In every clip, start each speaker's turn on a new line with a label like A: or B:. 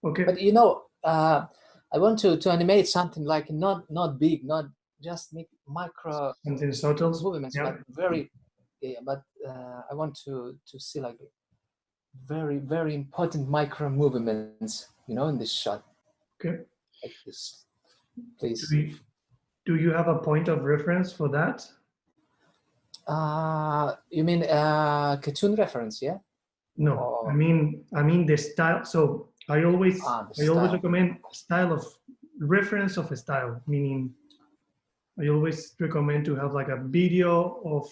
A: Okay.
B: But you know, I want to animate something like not big, not just make micro
A: Something subtle.
B: movements,
A: Yeah.
B: but very, yeah. But I want to see like very important micro movements, you know, in this shot.
A: Okay.
B: Like this, please.
A: Do you have a point of reference for that?
B: You mean cartoon reference, yeah?
A: No,
B: Or,
A: I mean the style. So I always recommend style of reference of a style, meaning I always recommend to have like a video of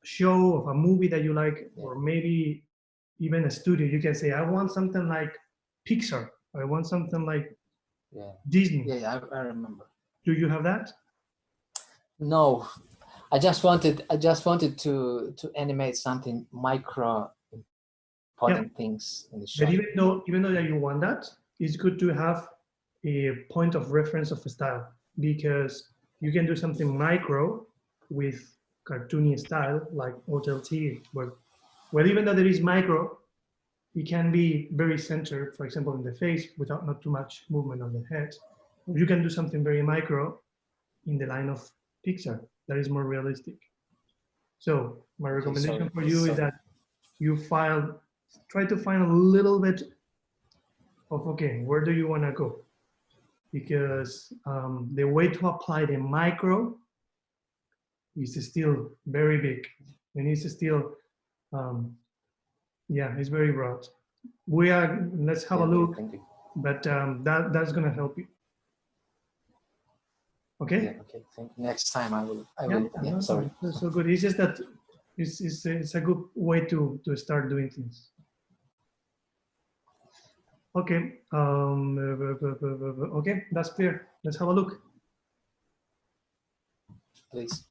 A: show of a movie that you like,
B: yeah.
A: or maybe even a studio. You can say, I want something like Pixar. I want something like Disney.
B: Yeah, I remember.
A: Do you have that?
B: No, I just wanted to animate something micro important things in the shot.
A: But even though that you want that, it's good to have a point of reference of a style, because you can do something micro with cartoony style like OTLT, where even though there is micro, it can be very centered, for example, in the face without not too much movement on the head. Or you can do something very micro in the line of Pixar that is more realistic. So my recommendation for you is that you try to find a little bit of, okay, where do you want to go? Because the way to apply the micro is still very big, and it's still, yeah, it's very broad. Let's have a look, but that's going to help you. Okay?
B: Yeah, okay, thank you. Next time I will,
A: no,
B: sorry.
A: That's so good. It's just that it's a good way to start doing things. Okay, okay, that's clear. Let's have a look.
B: Please,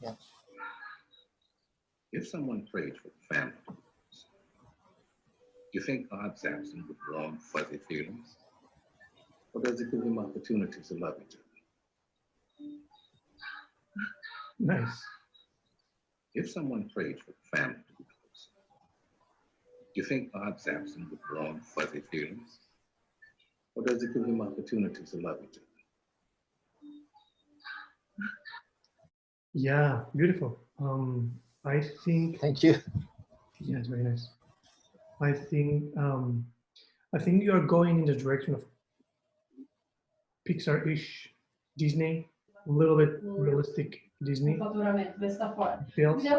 B: yeah.
C: If someone prayed for the family, do you think God's absent with warm, fuzzy feelings? Or does it give them opportunities to love each other?
A: Nice.
C: If someone prayed for the family to be close, do you think God's absent with warm, fuzzy feelings? Or does it give them opportunities to love each other?
A: Yeah, beautiful. I think.
B: Thank you.
A: Yeah, it's very nice. I think you are going in the direction of Pixar-ish, Disney, a little bit realistic Disney. Feels. Okay,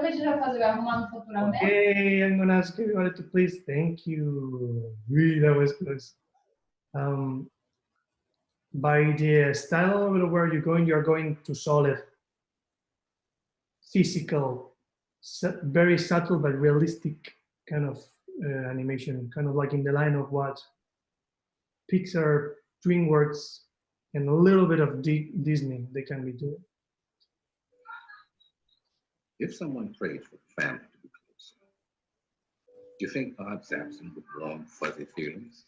A: I'm gonna ask everybody to please. Thank you. Really, that was close. By the style of where you're going to solid, physical, very subtle but realistic kind of animation, kind of like in the line of what Pixar, DreamWorks, and a little bit of Disney they can be doing.
C: If someone prayed for the family to be close, do you think God's absent with warm, fuzzy feelings?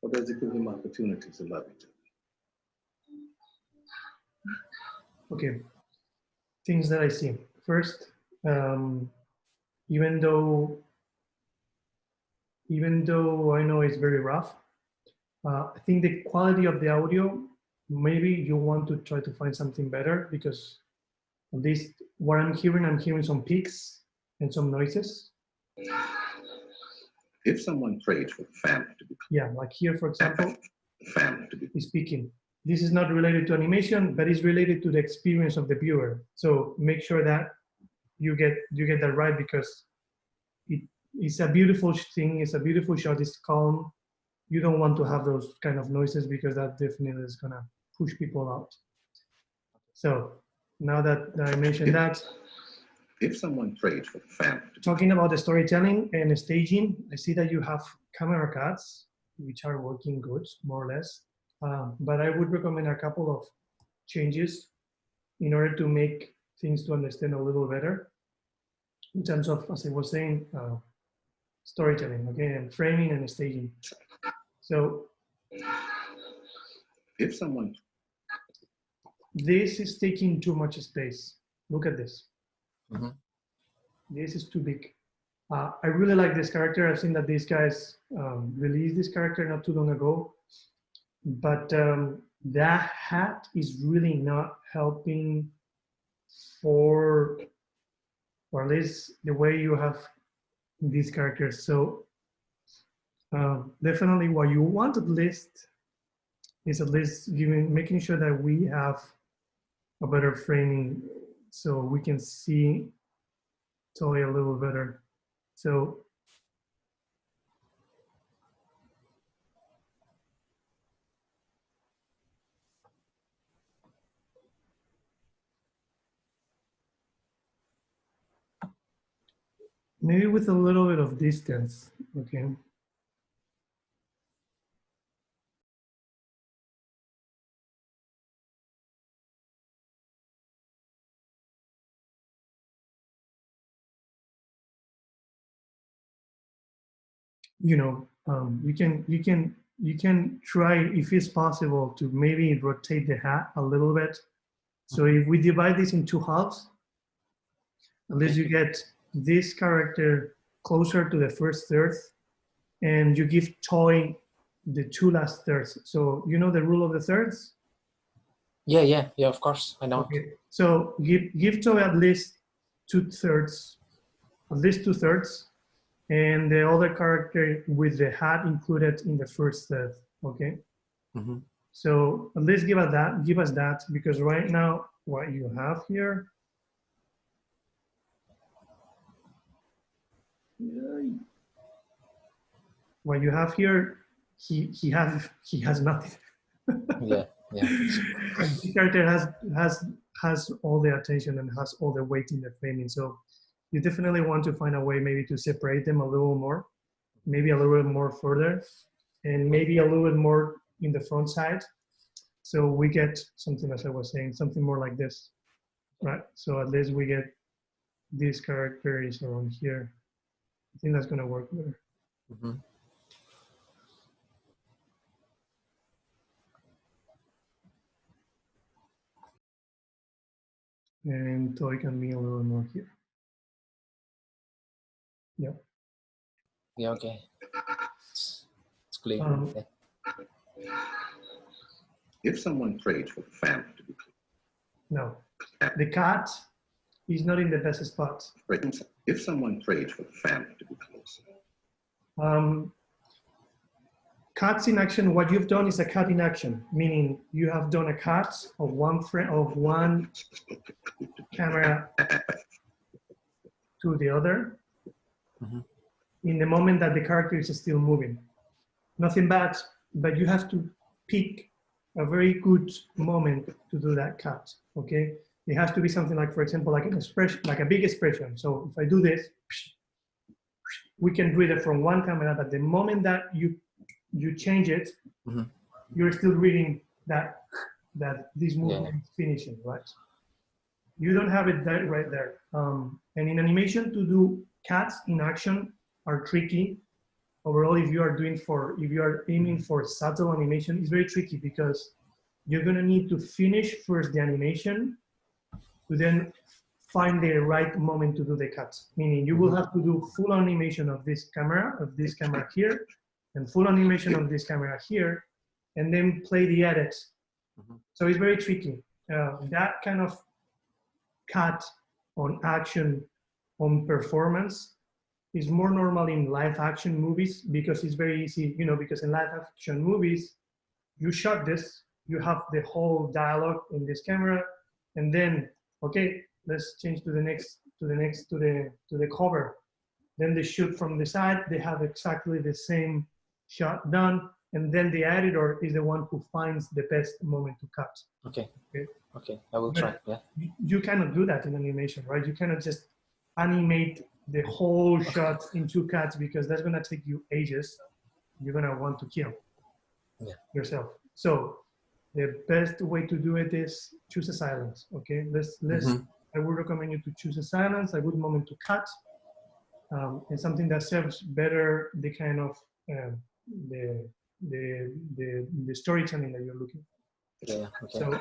C: Or does it give them opportunities to love each other?
A: Okay, things that I see. First, even though I know it's very rough, I think the quality of the audio, maybe you want to try to find something better, because at least what I'm hearing some peaks and some noises.
C: If someone prayed for the family to be close,
A: yeah, like here, for example,
C: the family to be
A: speaking. This is not related to animation, but it's related to the experience of the viewer. So make sure that you get that right, because it's a beautiful thing. It's a beautiful shot. It's calm. You don't want to have those kind of noises, because that definitely is gonna push people out. So now that I mentioned that,
C: if someone prayed for the family,
A: talking about the storytelling and staging, I see that you have camera cuts, which are working good, more or less. But I would recommend a couple of changes in order to make things to understand a little better in terms of, as I was saying, storytelling, okay, and framing and staging. So
C: if someone,
A: this is taking too much space. Look at this.
B: Mm-hmm.
A: This is too big. I really like this character. I've seen that these guys released this character not too long ago, but that hat is really not helping for, or at least the way you have these characters. So definitely what you want at least is at least making sure that we have a better framing so we can see Toy a little better. So maybe with a little bit of distance, okay? You know, you can try, if it's possible, to maybe rotate the hat a little bit. So if we divide this in two halves, at least you get this character closer to the first third, and you give Toy the two last thirds. So you know the rule of the thirds?
B: Yeah, of course, I know.
A: Okay. So give Toy at least 2/3, at least 2/3, and the other character with the hat included in the first third. Okay.
B: Mm-hmm.
A: So at least give us that, because right now what you have here, he has nothing.
B: Yeah.
A: This character has all the attention and has all the weight in the framing. So you definitely want to find a way maybe to separate them a little more, maybe a little bit more further, and maybe a little bit more in the front side. So we get something, as I was saying, something more like this, right? So at least we get this character is around here. I think that's gonna work better.
B: Mm-hmm.
A: And Toy can be a little more here. Yeah.
B: Yeah, okay. It's clear.
A: Yeah.
C: If someone prayed for the family to be close.
A: No, the cat is not in the best spot.
C: If someone prayed for the family to be close.
A: Cuts in action, what you've done is a cut in action, meaning you have done a cut of one camera to the other,
B: mm-hmm.
A: in the moment that the character is still moving. Nothing bad, but you have to pick a very good moment to do that cut, okay? It has to be something like, for example, like an expression, like a big expression. So if I do this, we can read it from one camera, but the moment that you change it,
B: mm-hmm.
A: you're still reading that this movement is finishing, right? You don't have it right there. And in animation, to do cuts in action are tricky. Overall, if you are aiming for subtle animation, it's very tricky because you're gonna need to finish first the animation to then find the right moment to do the cuts. Meaning you will have to do full animation of this camera here, and full animation of this camera here, and then play the edits.
B: Mm-hmm.
A: So it's very tricky. That kind of cut on action, on performance, is more normal in live action movies because it's very easy, because in live action movies, you shot this, you have the whole dialogue in this camera, and then, okay, let's change to the cover. Then they shoot from the side, they have exactly the same shot done, and then the editor is the one who finds the best moment to cut.
B: Okay, I will try, yeah.
A: You cannot do that in animation, right? You cannot just animate the whole shot in two cuts because that's gonna take you ages. You're gonna want to kill yourself. So the best way to do it is choose a silence, okay? I would recommend you to choose a silence, a good moment to cut, and something that serves better the kind of the storytelling that you're looking for.
B: Yeah, okay.
C: So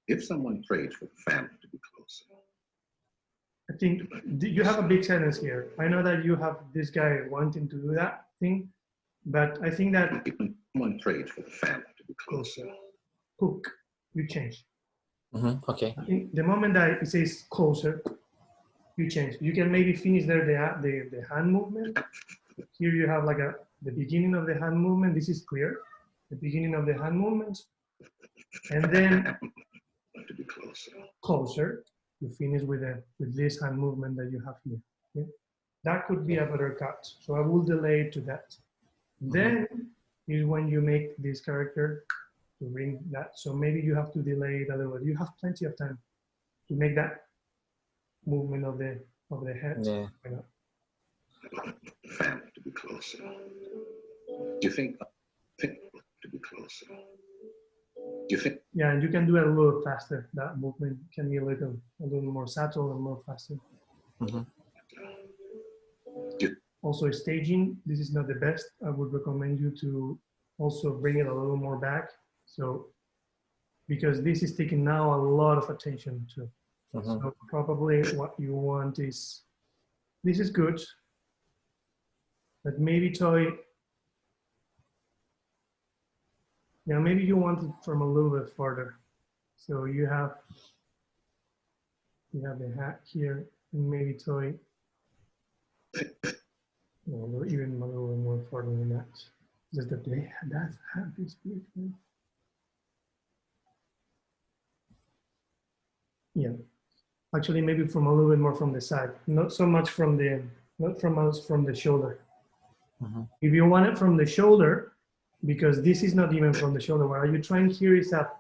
C: if someone prayed for the family to be close.
A: I think you have a big sentence here. I know that you have this guy wanting to do that thing, but I think that
C: someone prayed for the family to be closer.
A: Hook, you change.
B: Okay.
A: I think the moment that it says closer, you change. You can maybe finish there the hand movement. Here you have like the beginning of the hand movement. This is clear. The beginning of the hand movement, and then
C: To be closer.
A: closer. You finish with this hand movement that you have here. Okay? That could be a better cut. So I will delay to that. Then is when you make this character to bring that. So maybe you have to delay it a little bit. You have plenty of time to make that movement of the head.
B: Yeah.
C: Family to be closer. Do you think to be closer? Do you think?
A: Yeah, and you can do it a little faster. That movement can be a little more subtle and more faster. Also, staging. This is not the best. I would recommend you to also bring it a little more back. So, because this is taking now a lot of attention too. So probably what you want is, this is good, but maybe Toy, yeah, maybe you want it from a little bit farther. So you have the hat here, and maybe Toy, well, even a little bit more farther than that. Just that that hat is big. Yeah. Actually, maybe from a little bit more from the side, not so much from the, from the shoulder. If you want it from the shoulder, because this is not even from the shoulder. What are you trying here is up.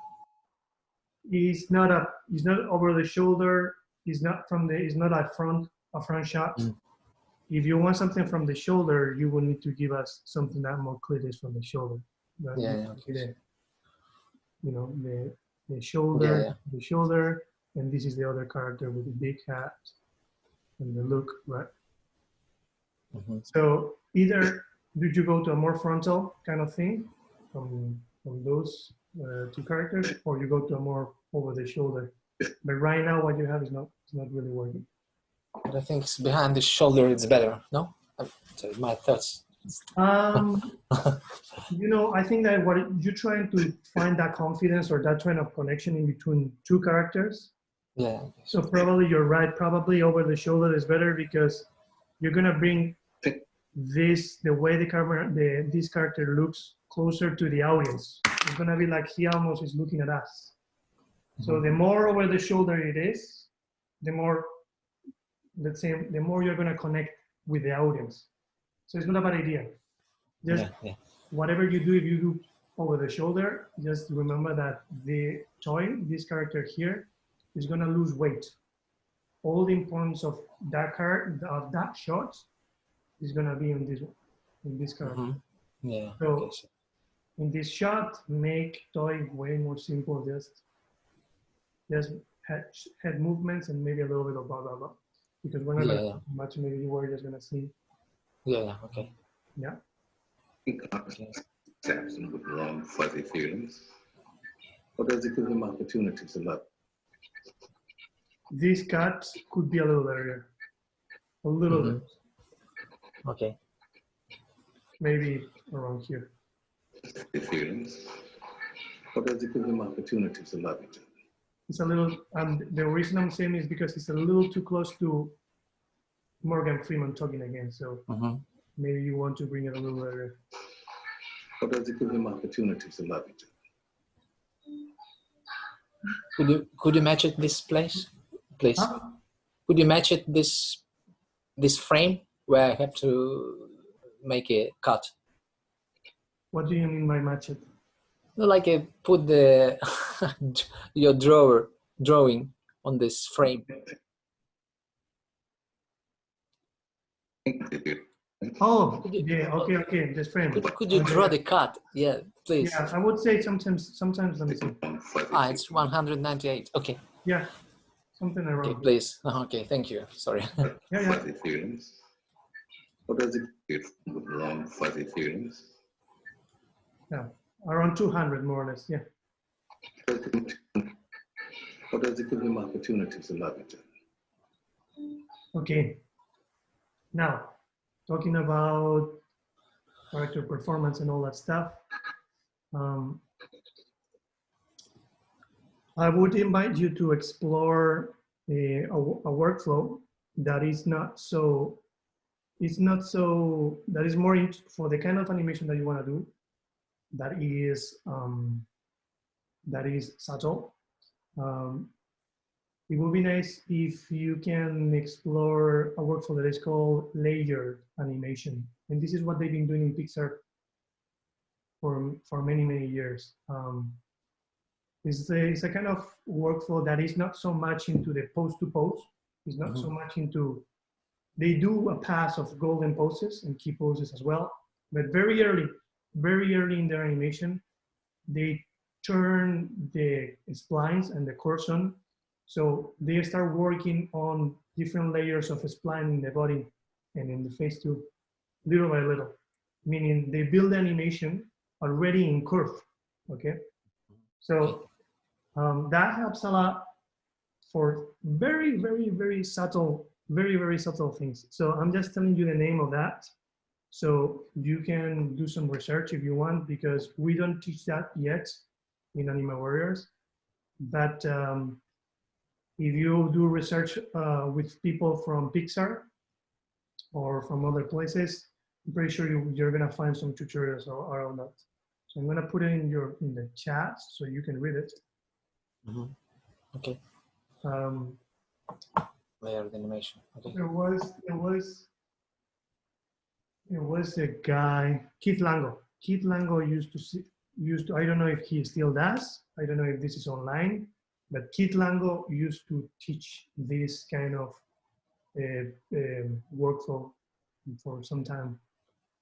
A: It's not over the shoulder. It's not a front shot. If you want something from the shoulder, you will need to give us something that more clear is from the shoulder. Right? You know, the shoulder, the shoulder. And this is the other character with the big hat and the look, right? So either did you go to a more frontal kind of thing from those two characters, or you go to a more over the shoulder. But right now, what you have is not really working.
B: But I think it's behind the shoulder. It's better. No, sorry, my thoughts.
A: You know, I think that what you're trying to find that confidence or that kind of connection in between two characters.
B: Yeah.
A: So probably you're right. Probably over the shoulder is better because you're gonna bring this, the way the camera, this character looks closer to the audience. It's gonna be like he almost is looking at us. So the more over the shoulder it is, the more, let's say, the more you're gonna connect with the audience. So it's not a bad idea. Just whatever you do, if you do over the shoulder, just remember that the toy, this character here, is gonna lose weight. All the importance of that that shot is gonna be in this character.
B: Yeah.
A: So in this shot, make toy way more simple. Just head movements and maybe a little bit of blah blah blah. Because we're not gonna do much. Maybe we're just gonna see.
B: Yeah. Okay.
C: Yeah. Absent with wrong, fuzzy feelings, or does it give them opportunities to love?
A: This cut could be a little earlier, a little bit.
B: Okay.
A: Maybe around here.
C: The feelings, or does it give them opportunities to love each other?
A: It's a little, and the reason I'm saying is because it's a little too close to Morgan Freeman talking again. So maybe you want to bring it a little earlier.
C: Or does it give them opportunities to love each
B: other? Could you match it this place, please? Could you match it this frame where I have to make a cut?
A: What do you mean by match it?
B: No, like put the your drawing on this frame.
A: Oh, yeah, okay, this frame.
B: Could you draw the cut? Yeah, please.
A: Yeah, I would say sometimes, let me see.
B: It's 198, okay.
A: Yeah, something around.
B: Okay, please. Okay, thank you, sorry.
C: Fuzzy feelings, or does it give with wrong, fuzzy feelings?
A: Yeah, around 200 more or less, yeah.
C: Or does it give them opportunities to love each other?
A: Okay. Now, talking about character performance and all that stuff, I would invite you to explore a workflow that is not so, that is more for the kind of animation that you want to do, that is subtle. It would be nice if you can explore a workflow that is called layered animation. And this is what they've been doing in Pixar for many, many years. It's a kind of workflow that is not so much into the pose to pose. It's not so much into, they do a pass of golden poses and key poses as well. But very early in their animation, they turn the splines and the course on. So they start working on different layers of spline in the body and in the face too, little by little. Meaning they build the animation already in curve, okay? So that helps a lot for very, very, very subtle, very subtle things. So I'm just telling you the name of that. So you can do some research if you want, because we don't teach that yet in Animawarriors. But if you do research with people from Pixar or from other places, I'm pretty sure you're gonna find some tutorials around that. So I'm gonna put it in the chat so you can read it.
B: Okay. Layered animation. Okay.
A: There was a guy, Keith Lango. Keith Lango used to, I don't know if he still does, I don't know if this is online, but Keith Lango used to teach this kind of workflow for some time.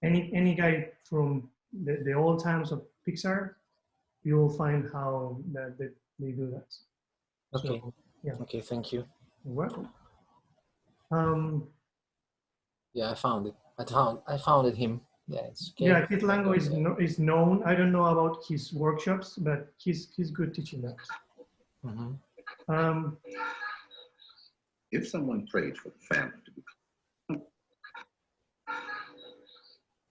A: Any guy from the old times of Pixar, you will find how that they do that.
B: Okay.
A: So, yeah.
B: Okay. Thank you.
A: You're welcome.
B: Yeah, I found it. I founded him. Yeah, it's okay.
A: Yeah, Keith Lango is known. I don't know about his workshops, but he's good teaching that.
C: If someone prayed for the family to become,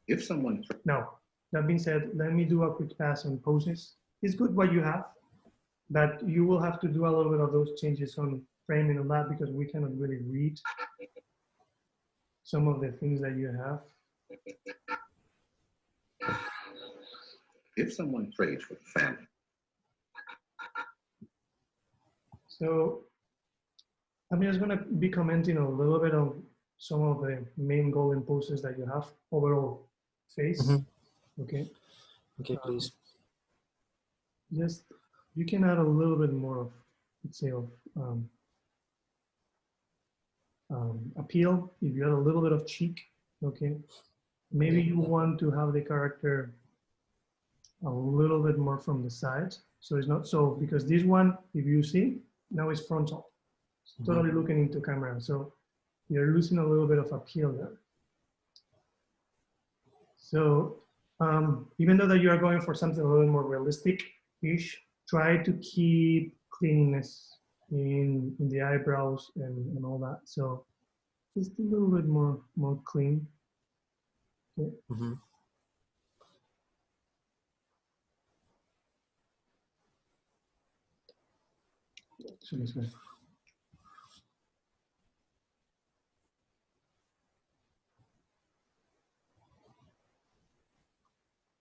C: if someone
A: now, that being said, let me do a quick pass on poses. It's good what you have, but you will have to do a little bit of those changes on framing and that, because we cannot really read some of the things that you have.
C: If someone prayed for the family.
A: So I'm just going to be commenting a little bit on some of the main golden poses that you have overall face. Okay.
B: Okay, please.
A: Just, you can add a little bit more of, let's say, of appeal. If you add a little bit of cheek, okay. Maybe you want to have the character a little bit more from the side. So it's not so, because this one, if you see, now it's frontal. It's totally looking into camera. So you're losing a little bit of appeal there. So even though that you are going for something a little more realistic-ish, try to keep cleanliness in the eyebrows and all that. So just a little bit more clean. Okay. So this way.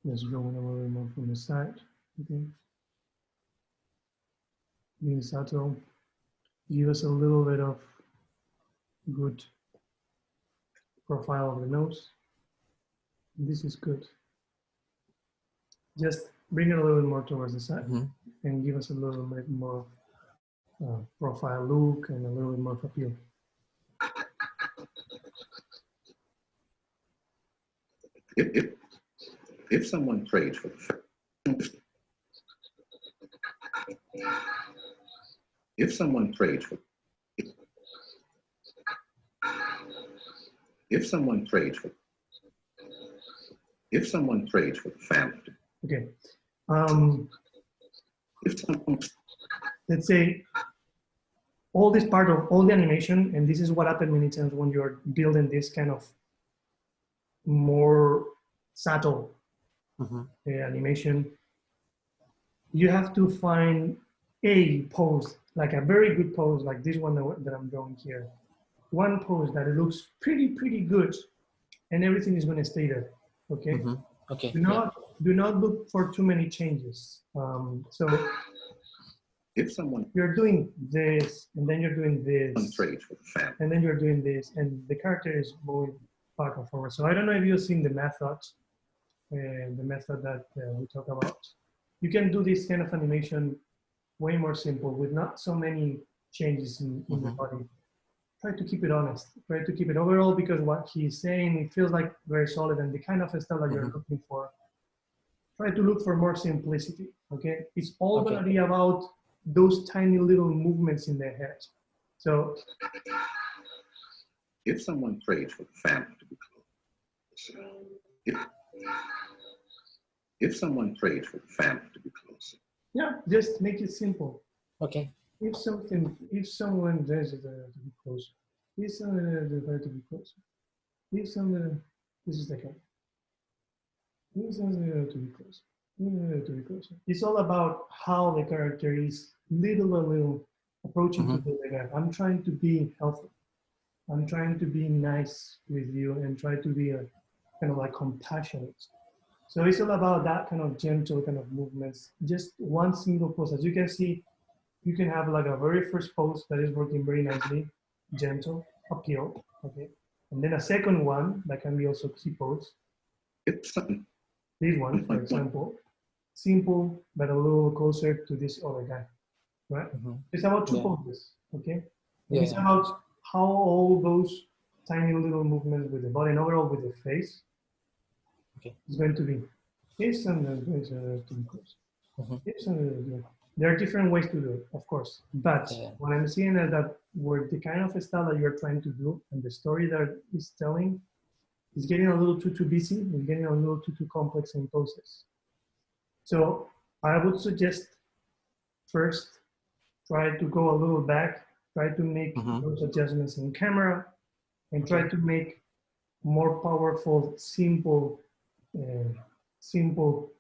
A: Just going a little bit more from the side. Okay. Being subtle. Give us a little bit of good profile of the nose. This is good. Just bring it a little bit more towards the side and give us a little bit more profile look and a little bit more appeal.
C: If someone prayed for the family, if someone prayed for the family.
A: Okay. Let's say all this part of all the animation, and this is what happens many times when you're building this kind of more subtle animation, you have to find a pose, like a very good pose, like this one that I'm drawing here. One pose that looks pretty good, and everything is going to stay there. Okay.
B: Okay.
A: Do not look for too many changes. So
C: If someone
A: you're doing this, and then you're doing this,
C: trades for the family,
A: and then you're doing this, and the character is moving back and forward. So I don't know if you've seen the method that we talk about. You can do this kind of animation way more simple with not so many changes in the body. Try to keep it honest. Try to keep it overall, because what he's saying, it feels like very solid, and the kind of style that you're looking for. Try to look for more simplicity. Okay, it's all going to be about those tiny little movements in their head. So
C: if someone prays for the family to be close, if someone prays for the family to be closer,
A: yeah, just make it simple.
B: Okay.
A: If someone does it to be closer, if someone does to be closer, if someone, this is the case. If someone to be closer, to be closer. It's all about how the character is little by little approaching to the guy. I'm trying to be helpful. I'm trying to be nice with you and try to be kind of like compassionate. So it's all about that kind of gentle kind of movements. Just one single pose. As you can see, you can have like a very first pose that is working very nicely, gentle, uphill, okay? And then a second one that can be also key pose.
C: it's something.
A: This one, for example, simple, but a little closer to this other guy, right? It's about two poses, okay? It's about how all those tiny little movements with the body and overall with the face is going to be. If someone is going to be close. There are different ways to do it, of course. But what I'm seeing is that where the kind of style that you're trying to do and the story that is telling is getting a little too busy, it's getting a little too complex in poses. So I would suggest first try to go a little back, try to make those adjustments in camera, and try to make more powerful, simple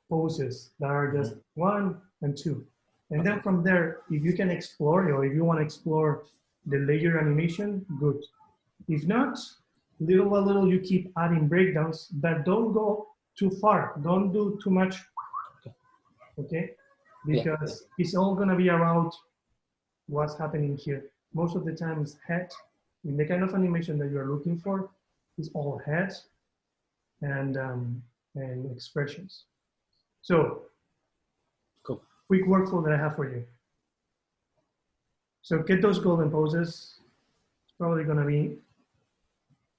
A: poses that are just 1 and 2. And then from there, if you can explore, or if you want to explore the layer animation, good. If not, little by little, you keep adding breakdowns, but don't go too far. Don't do too much, okay? Because it's all going to be around what's happening here. Most of the time, it's head. In the kind of animation that you're looking for, it's all head and expressions. So,
B: cool.
A: Quick workflow that I have for you. So get those golden poses. It's probably going to be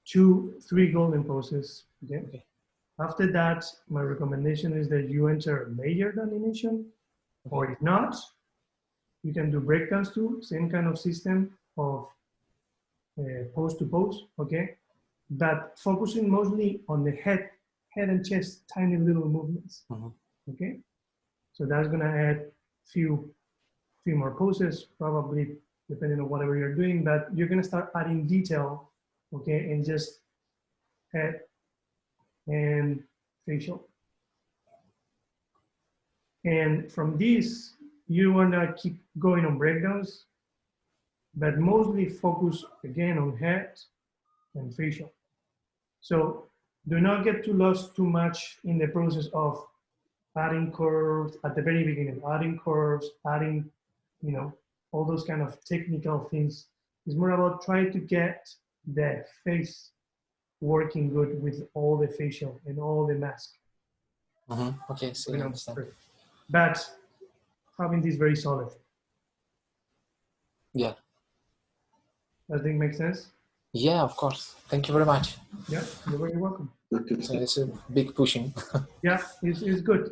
A: 2-3 golden poses. Okay. After that, my recommendation is that you enter layered animation, or if not, you can do breakdowns too. Same kind of system of pose to pose. Okay, but focusing mostly on the head and chest, tiny little movements. Okay. So that's gonna add few more poses, probably depending on whatever you're doing, but you're gonna start adding detail, okay, and just head and facial. And from this, you wanna keep going on breakdowns, but mostly focus again on head and facial. So do not get too lost too much in the process of adding curves at the very beginning, adding curves, adding, you know, all those kind of technical things. It's more about trying to get the face working good with all the facial and all the mask.
B: Okay, so I understand.
A: But having this very solid.
B: Yeah.
A: Does that make sense?
B: Yeah, of course. Thank you very much.
A: Yeah, you're very welcome.
B: So it's a big pushing.
A: Yeah, it's good.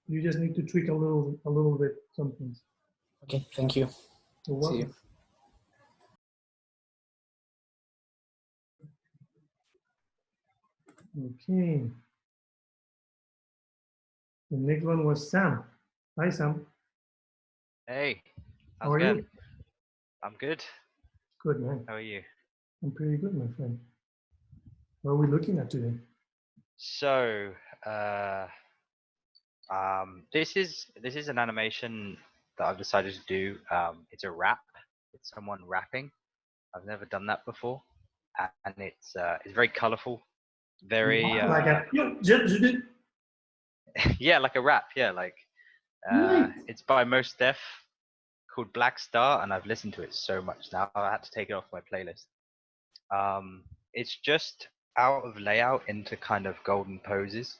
A: You just need to tweak a little bit some things.
B: Okay, thank you.
A: You're welcome.
B: See you.
A: Okay. The next one was Sam. Hi, Sam.
D: Hey,
A: How are you?
D: I'm good.
A: Good, man.
D: How are you?
A: I'm pretty good, my friend. What are we looking at today?
D: So, this is an animation that I've decided to do. It's a rap. It's someone rapping. I've never done that before, and it's very colorful. Very
A: Like a,
D: yeah, like a rap. Yeah, like
A: nice.
D: it's by Mos Def, called Black Star, and I've listened to it so much now. I had to take it off my playlist. It's just out of layout into kind of golden poses.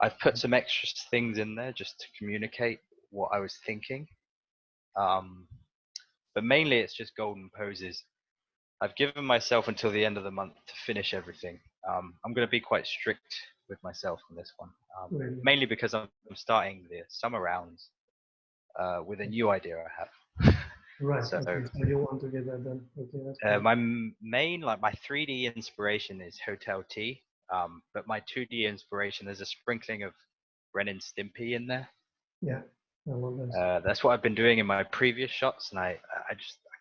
D: I've put some extra things in there just to communicate what I was thinking. But mainly it's just golden poses. I've given myself until the end of the month to finish everything. I'm going to be quite strict with myself on this one, mainly because I'm starting the summer rounds with a new idea I have.
A: Right.
D: So,
A: okay, so you want to get that done. Okay, that's cool.
D: my main, like my 3D inspiration is Hotel T, but my 2D inspiration, there's a sprinkling of Ren and Stimpy in there.
A: Yeah, I love that.
D: That's what I've been doing in my previous shots, and I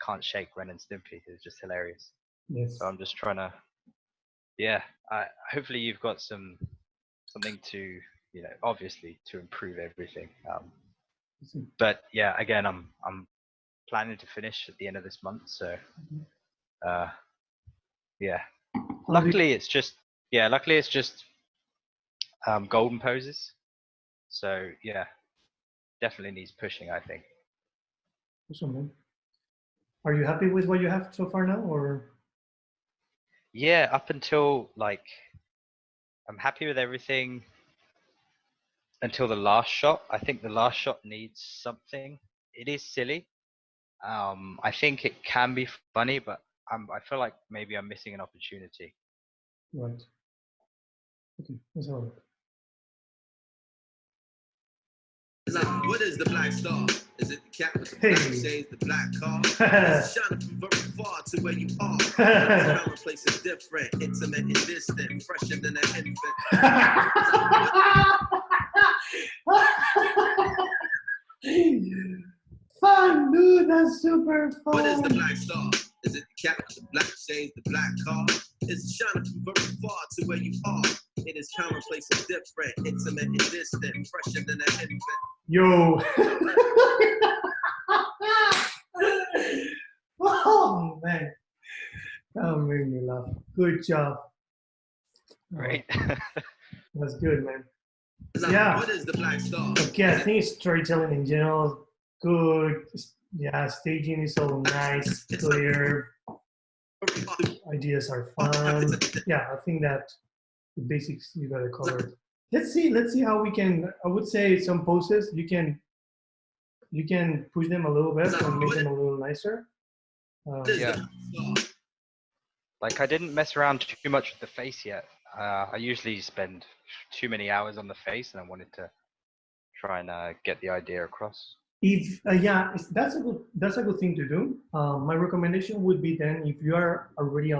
D: can't shake Ren and Stimpy. It's just hilarious.
A: Yes.
D: So I'm just trying to, yeah. Hopefully you've got something to, obviously to improve everything. But yeah, again, I'm planning to finish at the end of this month. So, yeah. Luckily it's just golden poses. So yeah, definitely needs pushing, I think.
A: Awesome, man. Are you happy with what you have so far now, or?
D: Yeah, up until like, I'm happy with everything until the last shot. I think the last shot needs something. It is silly. I think it can be funny, but I feel like maybe I'm missing an opportunity.
A: Right. Okay, that's all right.
E: What is the black star? Is it the cat with the black shades, the black car? It's shining from very far to where you are. The common place is different, intimate and distant, fresher than an infant.
A: Fun, dude, that's super fun.
E: What is the black star? Is it the cat with the black shades, the black car? It's shining from very far to where you are. It is commonplace and different, intimate and distant, fresher than an infant.
A: Yo. Oh, man. That made me laugh. Good job.
D: Great.
A: That's good, man. Yeah.
E: What is the black star?
A: Okay, I think storytelling in general, good. Yeah, staging is all nice, clear. Ideas are fun. Yeah, I think that the basics you got it covered. Let's see how we can. I would say some poses you can push them a little bit and make them a little nicer.
D: Yeah. Like I didn't mess around too much with the face yet. I usually spend too many hours on the face, and I wanted to try and get the idea across.
A: If yeah, that's a good thing to do. My recommendation would be then if you are already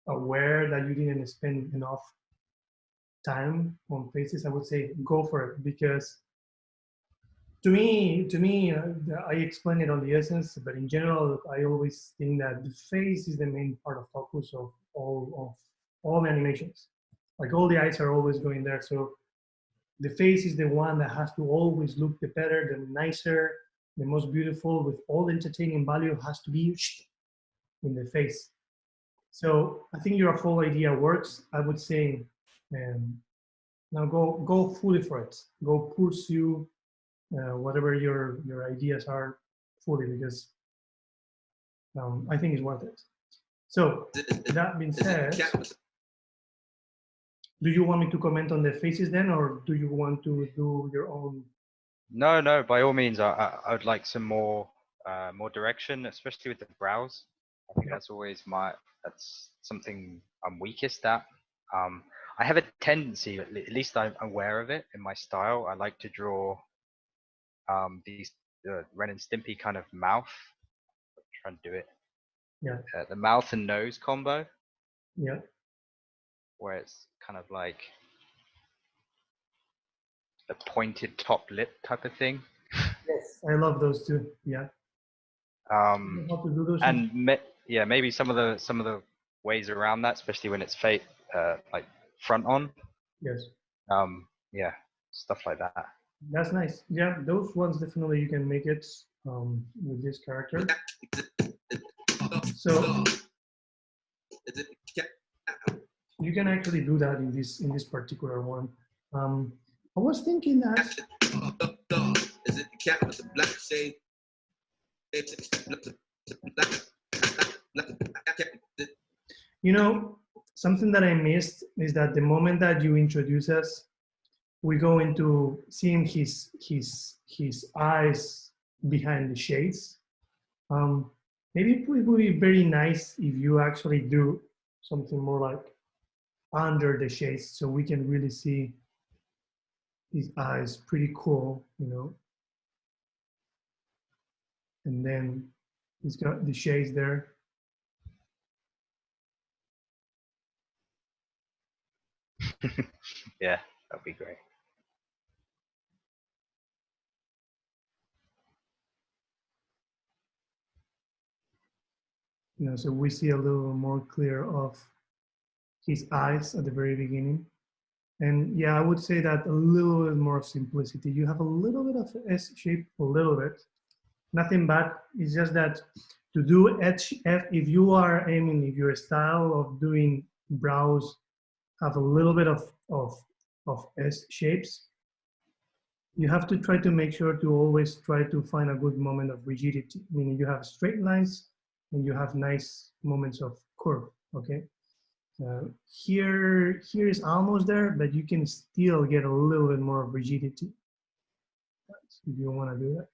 A: aware that you didn't spend enough time on faces, I would say go for it, because to me, I explain it on the essence, but in general, I always think that the face is the main part of focus of all animations. Like all the eyes are always going there, so the face is the one that has to always look the better, the nicer, the most beautiful, with all the entertaining value has to be in the face. So I think your full idea works. I would say, now go fully for it. Go pursue whatever your ideas are fully, because I think it's worth it. So that being said, do you want me to comment on the faces then, or do you want to do your own?
D: No, by all means. I would like some more direction, especially with the brows. I think that's always that's something I'm weakest at. I have a tendency, at least I'm aware of it in my style. I like to draw these Ren and Stimpy kind of mouth. I'm trying to do it.
A: Yeah.
D: The mouth and nose combo.
A: Yeah.
D: Where it's kind of like the pointed top lip type of thing.
A: Yes, I love those too. Yeah. How to do those things.
D: And yeah, maybe some of the ways around that, especially when it's like front on.
A: Yes.
D: Yeah, stuff like that.
A: That's nice. Yeah, those ones definitely you can make it with this character. So you can actually do that in this particular one. I was thinking that
E: is it the cat with the black shade?
A: you know, something that I missed is that the moment that you introduce us, we go into seeing his eyes behind the shades. Maybe it would be very nice if you actually do something more like under the shades, so we can really see his eyes. Pretty cool, you know. And then he's got the shades there.
D: Yeah, that'd be great.
A: You know, so we see a little more clear of his eyes at the very beginning. And yeah, I would say that a little bit more simplicity. You have a little bit of S shape, a little bit. Nothing bad. It's just that to do F, if you are aiming, if your style of doing brows have a little bit of S shapes, you have to try to make sure to always try to find a good moment of rigidity, meaning you have straight lines and you have nice moments of curve, okay? Here is almost there, but you can still get a little bit more of rigidity if you want to do that.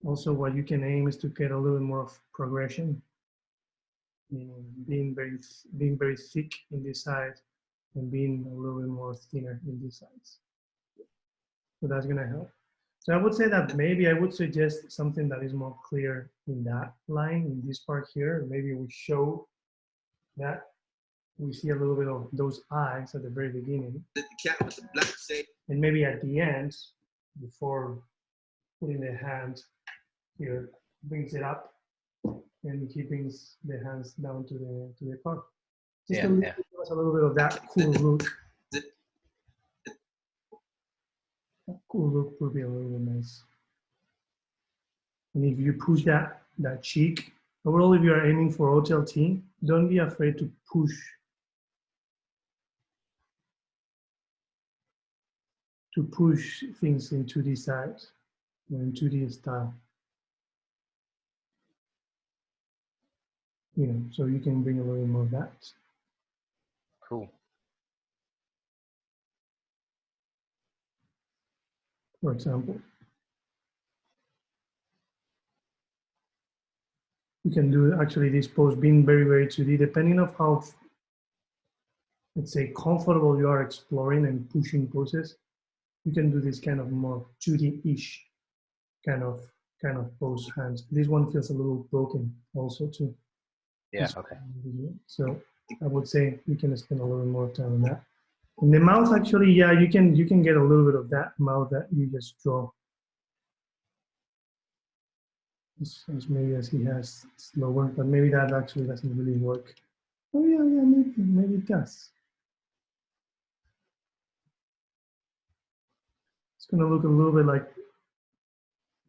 A: Also, what you can aim is to get a little bit more of progression, meaning being very thick in this side and being a little bit more thinner in these sides. So that's gonna help. So I would say that maybe I would suggest something that is more clear in that line, in this part here. Maybe we show that we see a little bit of those eyes at the very beginning.
E: The cat with the black shade.
A: And maybe at the end, before putting the hand here, brings it up and he brings the hands down to the car. Just to give us a little bit of that cool look. That cool look would be a little bit nice. And if you push that cheek, overall, if you are aiming for OTLT, don't be afraid to push things into the side or into the style. You know, so you can bring a little more of that.
D: Cool.
A: For example, you can do actually this pose being very, very 2D, depending on how, let's say, comfortable you are exploring and pushing poses. You can do this kind of more 2D-ish kind of pose hands. This one feels a little broken also too.
D: Yeah, okay.
A: So I would say you can spend a little more time on that. In the mouth, actually, yeah, you can get a little bit of that mouth that you just draw. As maybe as he has slower, but maybe that actually doesn't really work. Oh yeah, maybe it does. It's gonna look a little bit like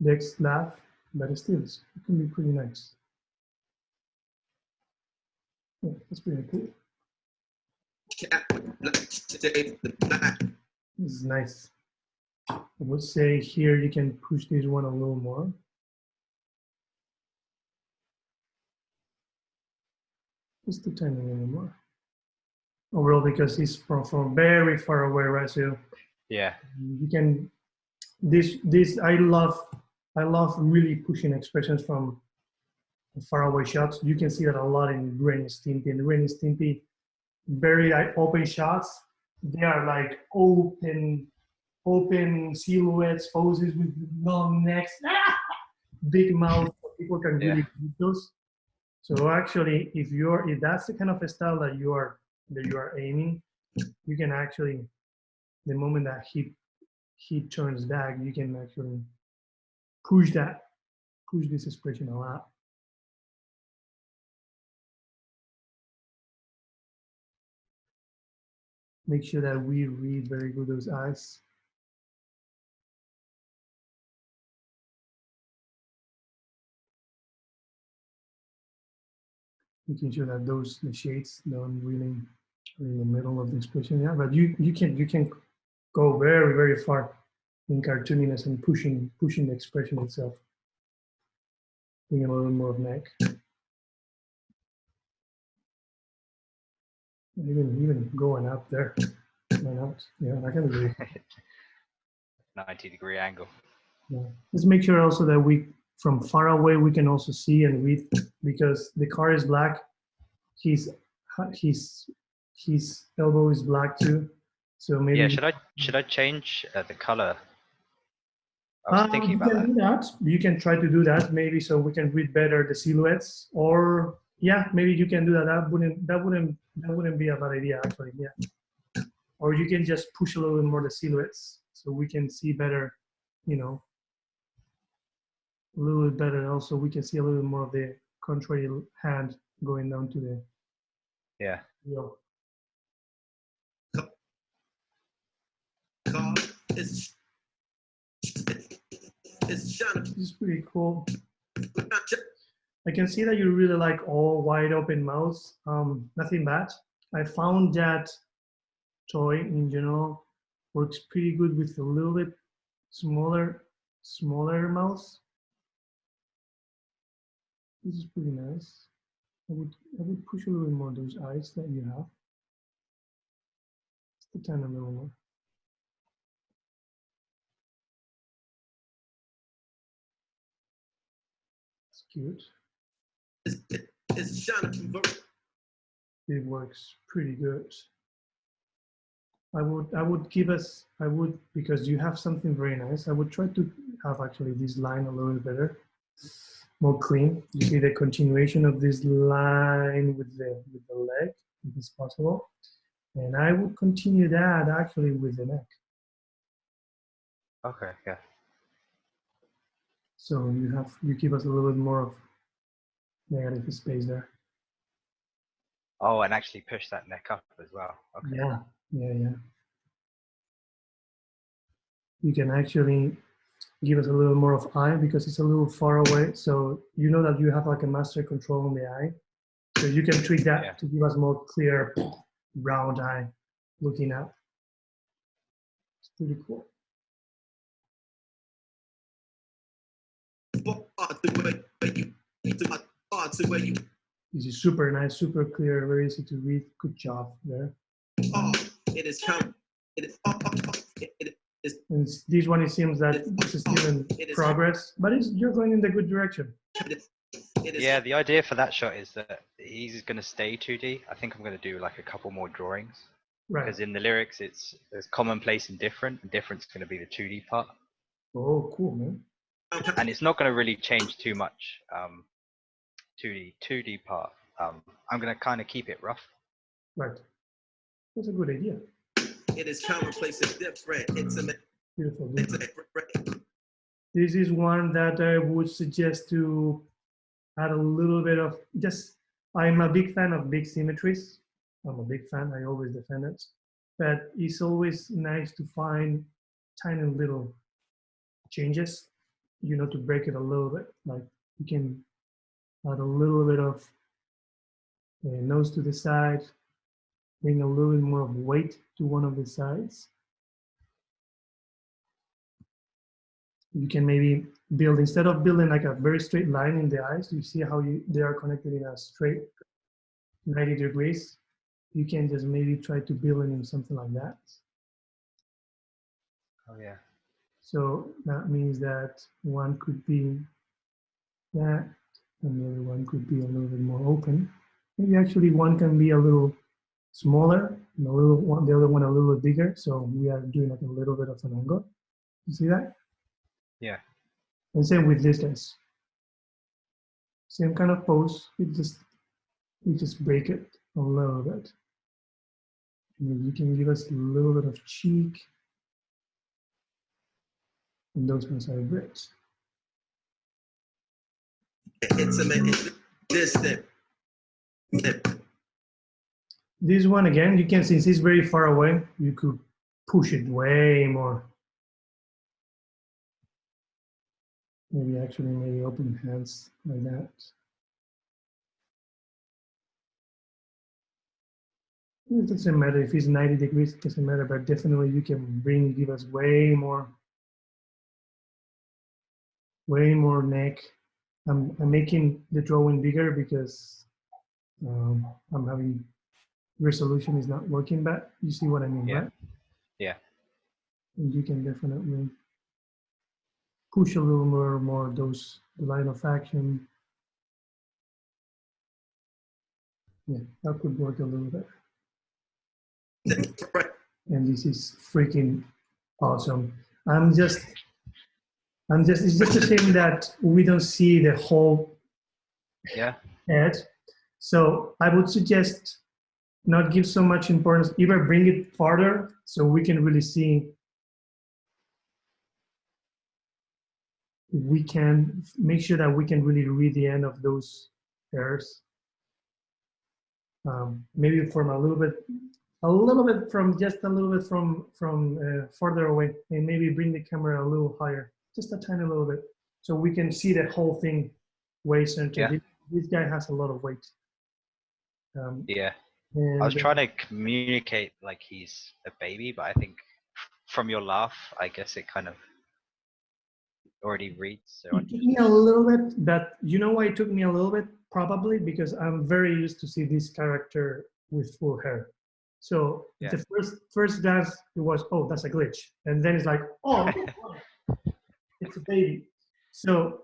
A: Dex laugh, but it can be pretty nice. Yeah, that's pretty cool. This is nice. I would say here you can push this one a little more. Just a tiny little more. Overall, because he's from very far away, right? So
D: yeah,
A: you can. This I love really pushing expressions from far away shots. You can see that a lot in Ren and Stimpy. And Ren and Stimpy, very open shots. They are like open silhouettes, poses with long necks, big mouth. People can really beat those. So actually, if that's the kind of a style that you are aiming, you can actually, the moment that he turns back, you can actually push this expression a lot. Make sure that we read very good those eyes. Making sure that the shades don't really are in the middle of the expression. Yeah, but you can go very, very far in cartooniness and pushing the expression itself. Bring a little more of neck. Even going up there. Why not? Yeah, I can agree.
D: 90-degree angle.
A: Yeah. Let's make sure also that we, from far away, we can also see and read, because the car is black. His elbow is black too. So maybe.
D: Yeah. Should I change the color? I was thinking about that.
A: You can do that. You can try to do that maybe, so we can read better the silhouettes. Or yeah, maybe you can do that. That wouldn't be a bad idea actually. Yeah. Or you can just push a little bit more the silhouettes so we can see better. You know, a little bit better. Also, we can see a little bit more of the contrary hand going down to the.
D: Yeah.
A: Wheel.
E: It's
A: This is pretty cool. I can see that you really like all wide open mouths. Nothing bad. I found that toy in general works pretty good with a little bit smaller mouths. This is pretty nice. I would push a little bit more those eyes that you have. Just a tiny little more. It's cute. It works pretty good. I would because you have something very nice. I would try to have actually this line a little bit better, more clean. You see the continuation of this line with the leg, if it's possible. And I would continue that actually with the neck.
D: Okay, yeah.
A: So you give us a little bit more of negative space there.
D: Oh, and actually push that neck up as well. Okay.
A: Yeah. You can actually give us a little more of eye because it's a little far away. So you know that you have like a master control on the eye. So you can tweak that to give us more clear round eye looking up. It's pretty cool. This is super nice, super clear, very easy to read. Good job there.
E: It is count.
A: And this one, it seems that this is still in progress, but you're going in the good direction.
D: Yeah, the idea for that shot is that he's going to stay 2D. I think I'm going to do like a couple more drawings. Right. Because in the lyrics, there's commonplace and different. And different's going to be the 2D part.
A: Oh, cool, man.
D: And it's not going to really change too much. 2D part. I'm going to kind of keep it rough.
A: Right. That's a good idea.
E: It is commonplace and different. Intimate.
A: Beautiful. This is one that I would suggest to add a little bit of I'm a big fan of big symmetries. I'm a big fan. I always defend it. But it's always nice to find tiny little changes, to break it a little bit. Like you can add a little bit of nose to the side, bring a little bit more of weight to one of the sides. You can maybe build, instead of building like a very straight line in the eyes, you see how they are connected in a straight 90 degrees. You can just maybe try to build it in something like that.
D: Oh yeah.
A: So that means that one could be that, and the other one could be a little bit more open. Maybe actually one can be a little smaller, and the other one a little bigger. So we are doing like a little bit of an angle. You see that?
D: Yeah.
A: And same with this guys. Same kind of pose. We just break it a little bit. And you can give us a little bit of cheek. And those ones are great.
E: intimate and distant.
A: This one again, you can, since it's very far away, you could push it way more. Maybe open hands like that. It doesn't matter if it's 90 degrees, it doesn't matter, but definitely you can give us way more neck. I'm making the drawing bigger because I'm having resolution is not working, but you see what I mean,
D: Yeah.
A: right?
D: Yeah.
A: And you can definitely push a little more those the line of action. Yeah, that could work a little bit. And this is freaking awesome. It's just a shame that we don't see the whole head. So I would suggest not give so much importance, either bring it farther so we can really see, we can make sure that we can really read the end of those hairs. Maybe from a little bit from further away, and maybe bring the camera a little higher, just a tiny little bit, so we can see the whole thing way centered.
D: Yeah.
A: This guy has a lot of weight.
D: Yeah.
A: And
D: I was trying to communicate like he's a baby, but I think from your laugh, I guess it kind of already reads. So
A: it took me a little bit, but you know why it took me a little bit? Probably because I'm very used to see this character with full hair. So the first glance, it was, oh, that's a glitch. And then it's like, oh, it's a baby. So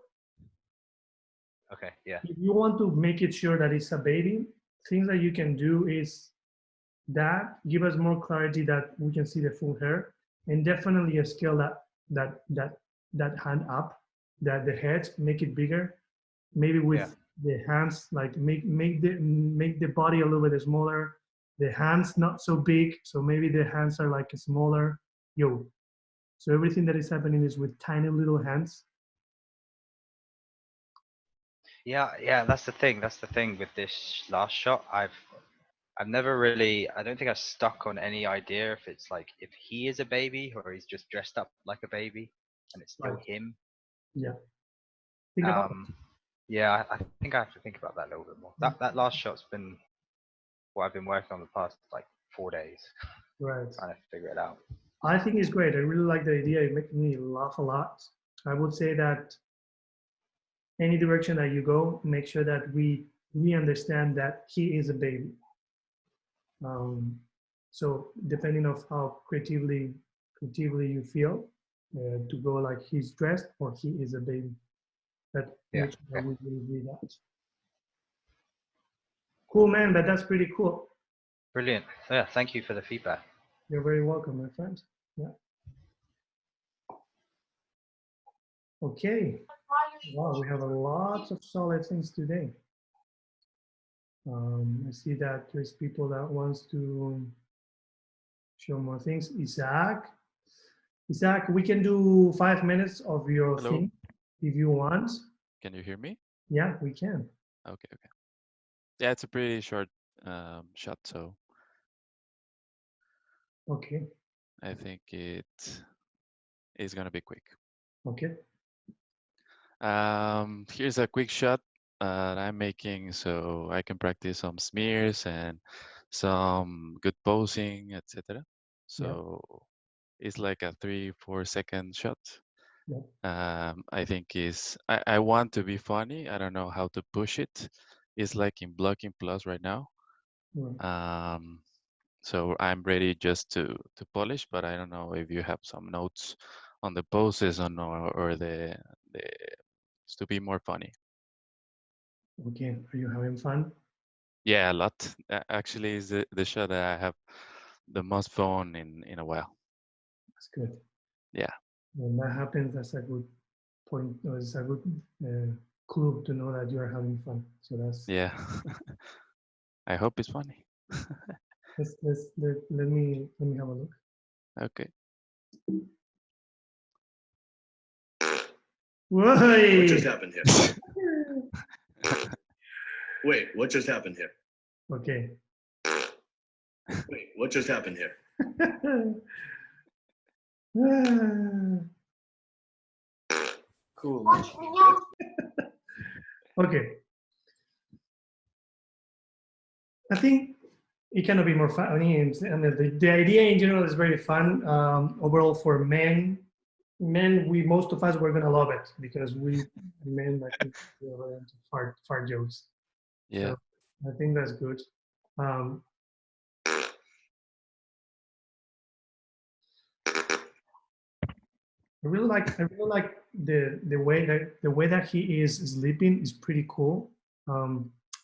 D: okay, yeah.
A: if you want to make it sure that it's a baby, things that you can do is that give us more clarity that we can see the full hair, and definitely scale that hand up, that the head, make it bigger, maybe with the hands, like make the body a little bit smaller, the hands not so big, so maybe the hands are like smaller. So everything that is happening is with tiny little hands.
D: Yeah, that's the thing. That's the thing with this last shot. I've never really, I don't think I've stuck on any idea if it's like, if he is a baby or he's just dressed up like a baby and it's still him.
A: Yeah. Think about
D: yeah, I think I have to think about that a little bit more. That last shot's been what I've been working on the past like 4 days.
A: Right.
D: Trying to figure it out.
A: I think it's great. I really like the idea. It makes me laugh a lot. I would say that any direction that you go, make sure that we understand that he is a baby. So depending on how creatively you feel, to go like he's dressed or he is a baby. But make sure that we really read that. Cool, man. But that's pretty cool.
D: Brilliant. Yeah, thank you for the feedback.
A: You're very welcome, my friend. Yeah. Okay. Wow, we have a lot of solid things today. I see that there's people that wants to show more things. Isaac, we can do 5 minutes of your thing if you want.
F: Can you hear me?
A: Yeah, we can.
F: Okay. Yeah, it's a pretty short shot, so.
A: Okay.
F: I think it is gonna be quick.
A: Okay.
F: Here's a quick shot that I'm making so I can practice some smears and some good posing, etc. So it's like a 3-4 second shot. I think I want to be funny. I don't know how to push it. It's like in blocking plus right now. So I'm ready just to polish, but I don't know if you have some notes on the poses or the to be more funny.
A: Okay, are you having fun?
F: Yeah, a lot. Actually, is the shot that I have the most fun in a while.
A: That's good.
F: Yeah.
A: When that happens, that's a good point. It's a good clue to know that you are having fun. So that's
F: I hope it's funny.
A: let me have a look.
F: Okay.
E: What just
A: Whoa.
E: happened here? Wait, what just happened here?
A: Okay.
E: Wait, what just happened here?
B: Cool.
A: Okay. I think it cannot be more fun. I mean, the idea in general is very fun. Overall, for men, most of us were gonna love it because we men like we're into fart jokes.
F: Yeah.
A: So I think that's good. Um, I really like the way that he is sleeping is pretty cool.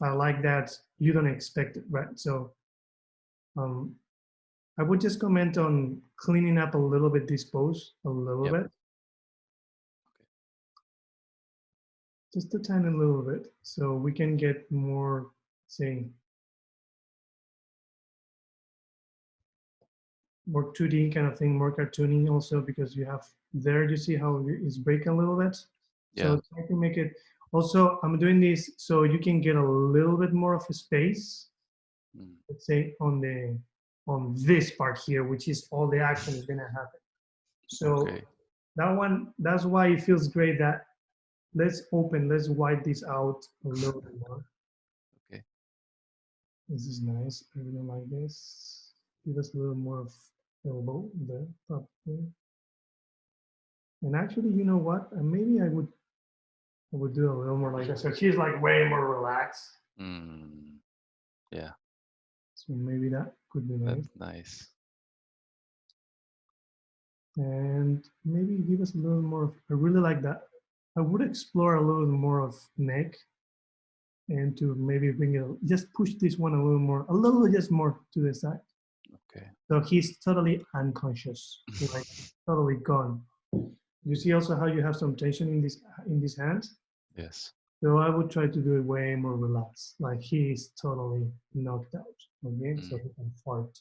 A: I like that you don't expect it, right? So um, I would just comment on cleaning up a little bit this pose a little
F: Yep.
A: bit, just a tiny little bit, so we can get more, say, more 2D kind of thing, more cartoony also because you have there. You see how it's breaking a little bit.
F: Yeah.
A: So try to make it. Also, I'm doing this so you can get a little bit more of a space.
F: Mm.
A: Let's say on this part here, which is all the action is gonna happen. So
F: Okay.
A: that's why it feels great that let's widen this out a little bit more.
F: Okay.
A: This is nice. I really like this. Give us a little more of elbow there, probably. And actually, you know what? Maybe I would do a little more like that. So she's like way more relaxed.
F: Mm. Yeah.
A: So maybe that could be nice.
F: That's nice.
A: And maybe give us a little more. I really like that. I would explore a little more of neck and to maybe bring it, just push this one a little just more to the side.
F: Okay.
A: So he's totally unconscious, like totally gone. You see also how you have some tension in these hands?
F: Yes.
A: So I would try to do it way more relaxed, like he is totally knocked out, okay? So he can fart.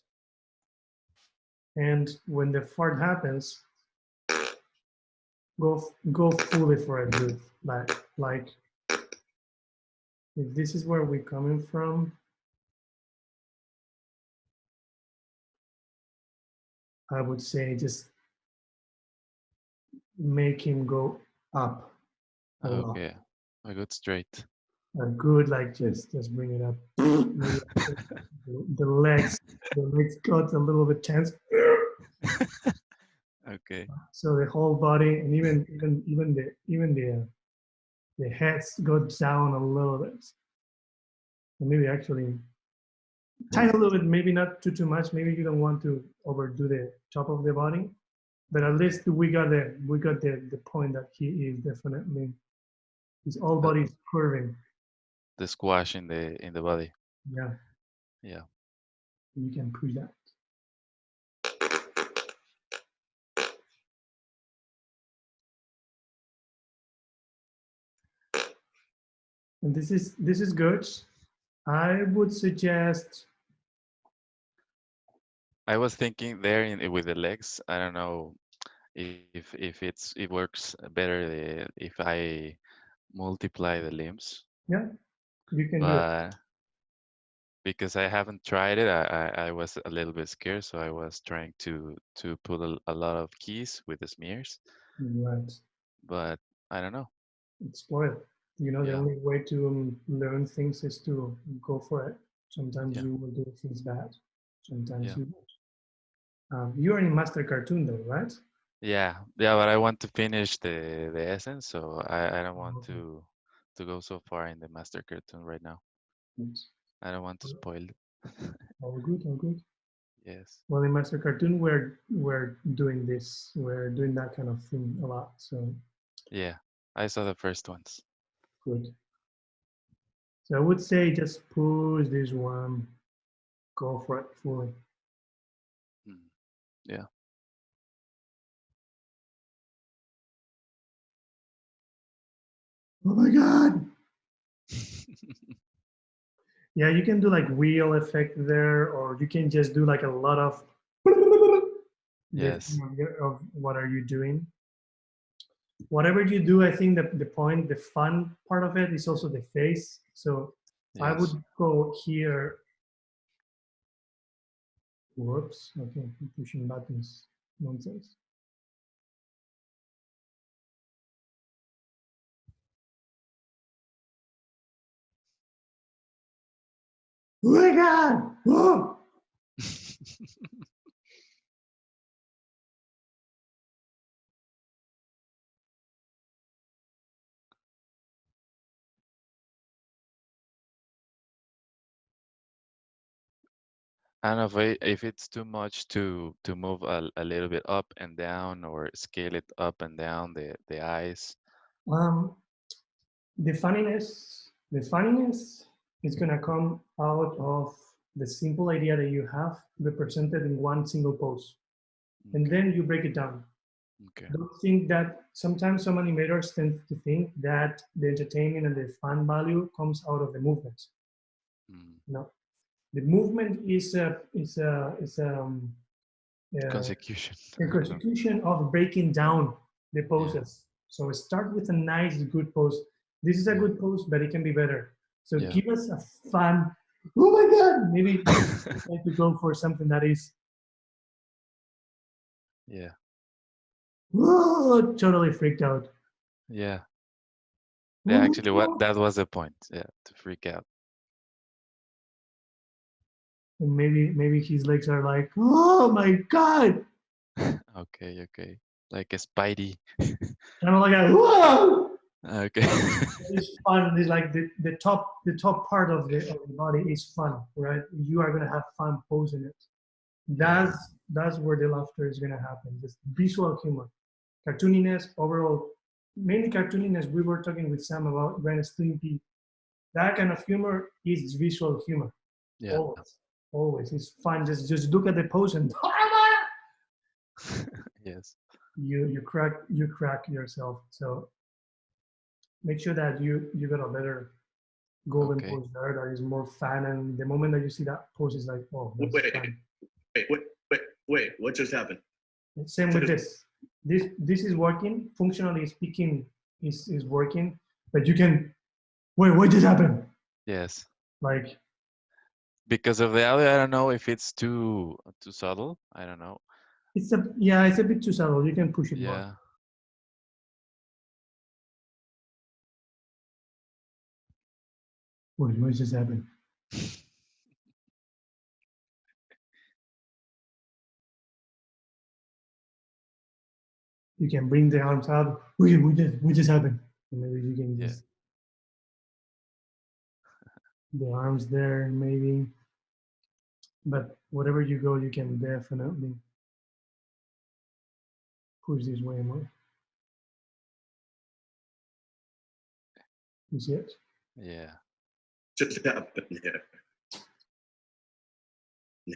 A: And when the fart happens, go fully for it, dude. Like if this is where we're coming from, I would say just make him go up a lot.
F: Okay. A good straight.
A: A good like just bring it up. Maybe the legs got a little bit tense.
F: Okay.
A: So the whole body and even the heads go down a little bit. And maybe actually tiny a little bit, maybe not too much. Maybe you don't want to overdo the top of the body, but at least we got the point that he is definitely his whole body is curving.
F: The squash in the body.
A: Yeah,
F: Yeah.
A: you can push that. And this is good. I would suggest.
F: I was thinking there with the legs. I don't know if it works better if I multiply the limbs.
A: Yeah, you can do it.
F: But because I haven't tried it, I was a little bit scared, so I was trying to put a lot of keys with the smears.
A: Right.
F: But I don't know.
A: Explore it. You know, the
F: Yeah.
A: only way to learn things is to go for it. Sometimes
F: Yeah.
A: you will do things bad. Sometimes
F: Yeah.
A: you won't. You're in Master Cartoon though, right?
F: Yeah, but I want to finish the essence, so I don't want
A: Okay.
F: to go so far in the master cartoon right now.
A: Good.
F: I don't want to spoil it.
A: All good, all good.
F: Yes.
A: Well, in Master Cartoon, we're doing this. We're doing that kind of thing a lot. So
F: Yeah, I saw the first ones.
A: good. So I would say just push this one, go for it fully.
F: Yeah.
A: Oh my God. Yeah, you can do like wheel effect there, or you can just do like a lot of
F: Yes.
A: of what are you doing. whatever you do, I think that the point, the fun part of it is also the face. So I would
F: Yes.
A: go here. Whoops, okay, I'm pushing buttons, nonsense. Oh my God! Whoa!
F: I don't know if it's too much to move a little bit up and down or scale it up and down the eyes.
A: Um, the funniness is gonna come out of the simple idea that you have represented in one single pose, and
F: Okay.
A: then you break it down.
F: Okay.
A: Don't think that sometimes some animators tend to think that the entertainment and the fun value comes out of the movement.
F: Mm.
A: No, the movement is a
F: Consecution.
A: a constitution of breaking down the poses. So start with a nice, good pose. This is a
F: Yeah.
A: good pose, but it can be better. So
F: Yeah.
A: give us a fun. Oh my God! Maybe try to go for something that is
F: Yeah.
A: totally freaked out.
F: Yeah. Yeah. Actually, that was the point. Yeah, to freak out.
A: And maybe his legs are like, oh my God!
F: Okay. Okay. Like a Spidey.
A: And I'm like, whoa!
F: Okay.
A: It's fun. It's like the top part of the body is fun, right? You are gonna have fun posing it. That's where the laughter is gonna happen. Just visual humor, cartooniness, overall, mainly cartooniness. We were talking with Sam about Ren and Stimpy. That kind of humor is visual humor.
F: Yeah.
A: Always. It's fun. Just look at the pose and
F: Yes.
A: you crack yourself. So make sure that you got a better golden
F: Okay.
A: pose there that is more fun, and the moment that you see that pose is like, oh, that's
E: Wait,
A: fun.
E: wait, what just happened?
A: Same with this. This is working. Functionally speaking, is working, but you can wait. What just happened?
F: Yes.
A: Like
F: Because of the audio, I don't know if it's too subtle. I don't know.
A: it's a bit too subtle. You can push it more.
F: Yeah.
A: Wait, what just happened? You can bring the arms out. Wait, what just happened? And maybe you can just the arms there, maybe. But whatever you go, you can definitely push this way more. You see it?
F: Yeah.
E: Just happened here.
A: Yeah.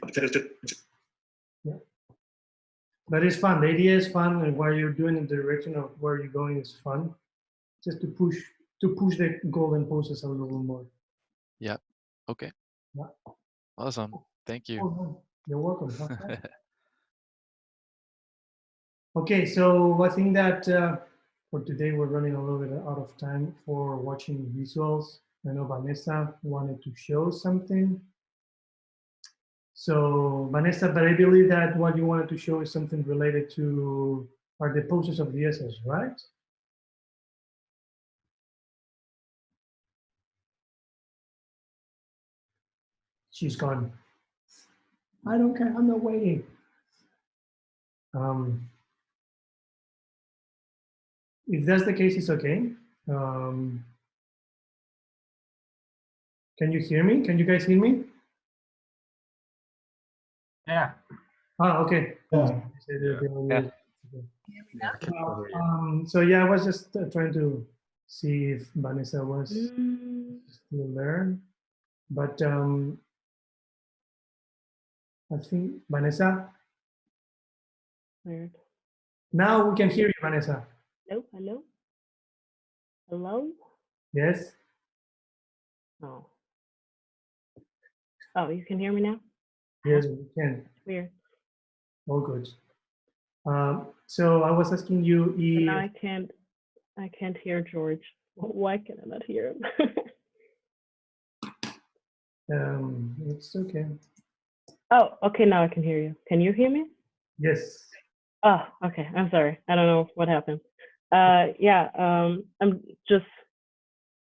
A: But it's fun. The idea is fun, and while you're doing in the direction of where you're going is fun. Just to push the golden poses a little more.
F: Yeah. Okay.
A: Yeah.
F: Awesome. Thank you.
A: Oh, no. You're welcome. Okay, so I think that for today we're running a little bit out of time for watching visuals. I know Vanessa wanted to show something. So Vanessa, but I believe that what you wanted to show is something related to are the poses of the SS, right? She's gone. I don't care. I'm not waiting. If that's the case, it's okay. Can you hear me? Can you guys hear me?
B: Yeah.
A: Ah, okay.
B: Yeah.
A: So yeah, I was just trying to see if Vanessa was still there, but I think Vanessa.
G: Weird.
A: Now we can hear you, Vanessa.
G: Hello, hello, hello.
A: Yes.
G: Oh. Oh, you can hear me now.
A: Yes, we can.
G: Weird.
A: All good. So I was asking you
G: So now
A: if
G: I can't I can't hear George. Why can I not hear him?
A: It's okay.
G: Oh, okay, now I can hear you. Can you hear me?
A: Yes.
G: Oh, okay. I'm sorry. I don't know what happened. Yeah, I'm just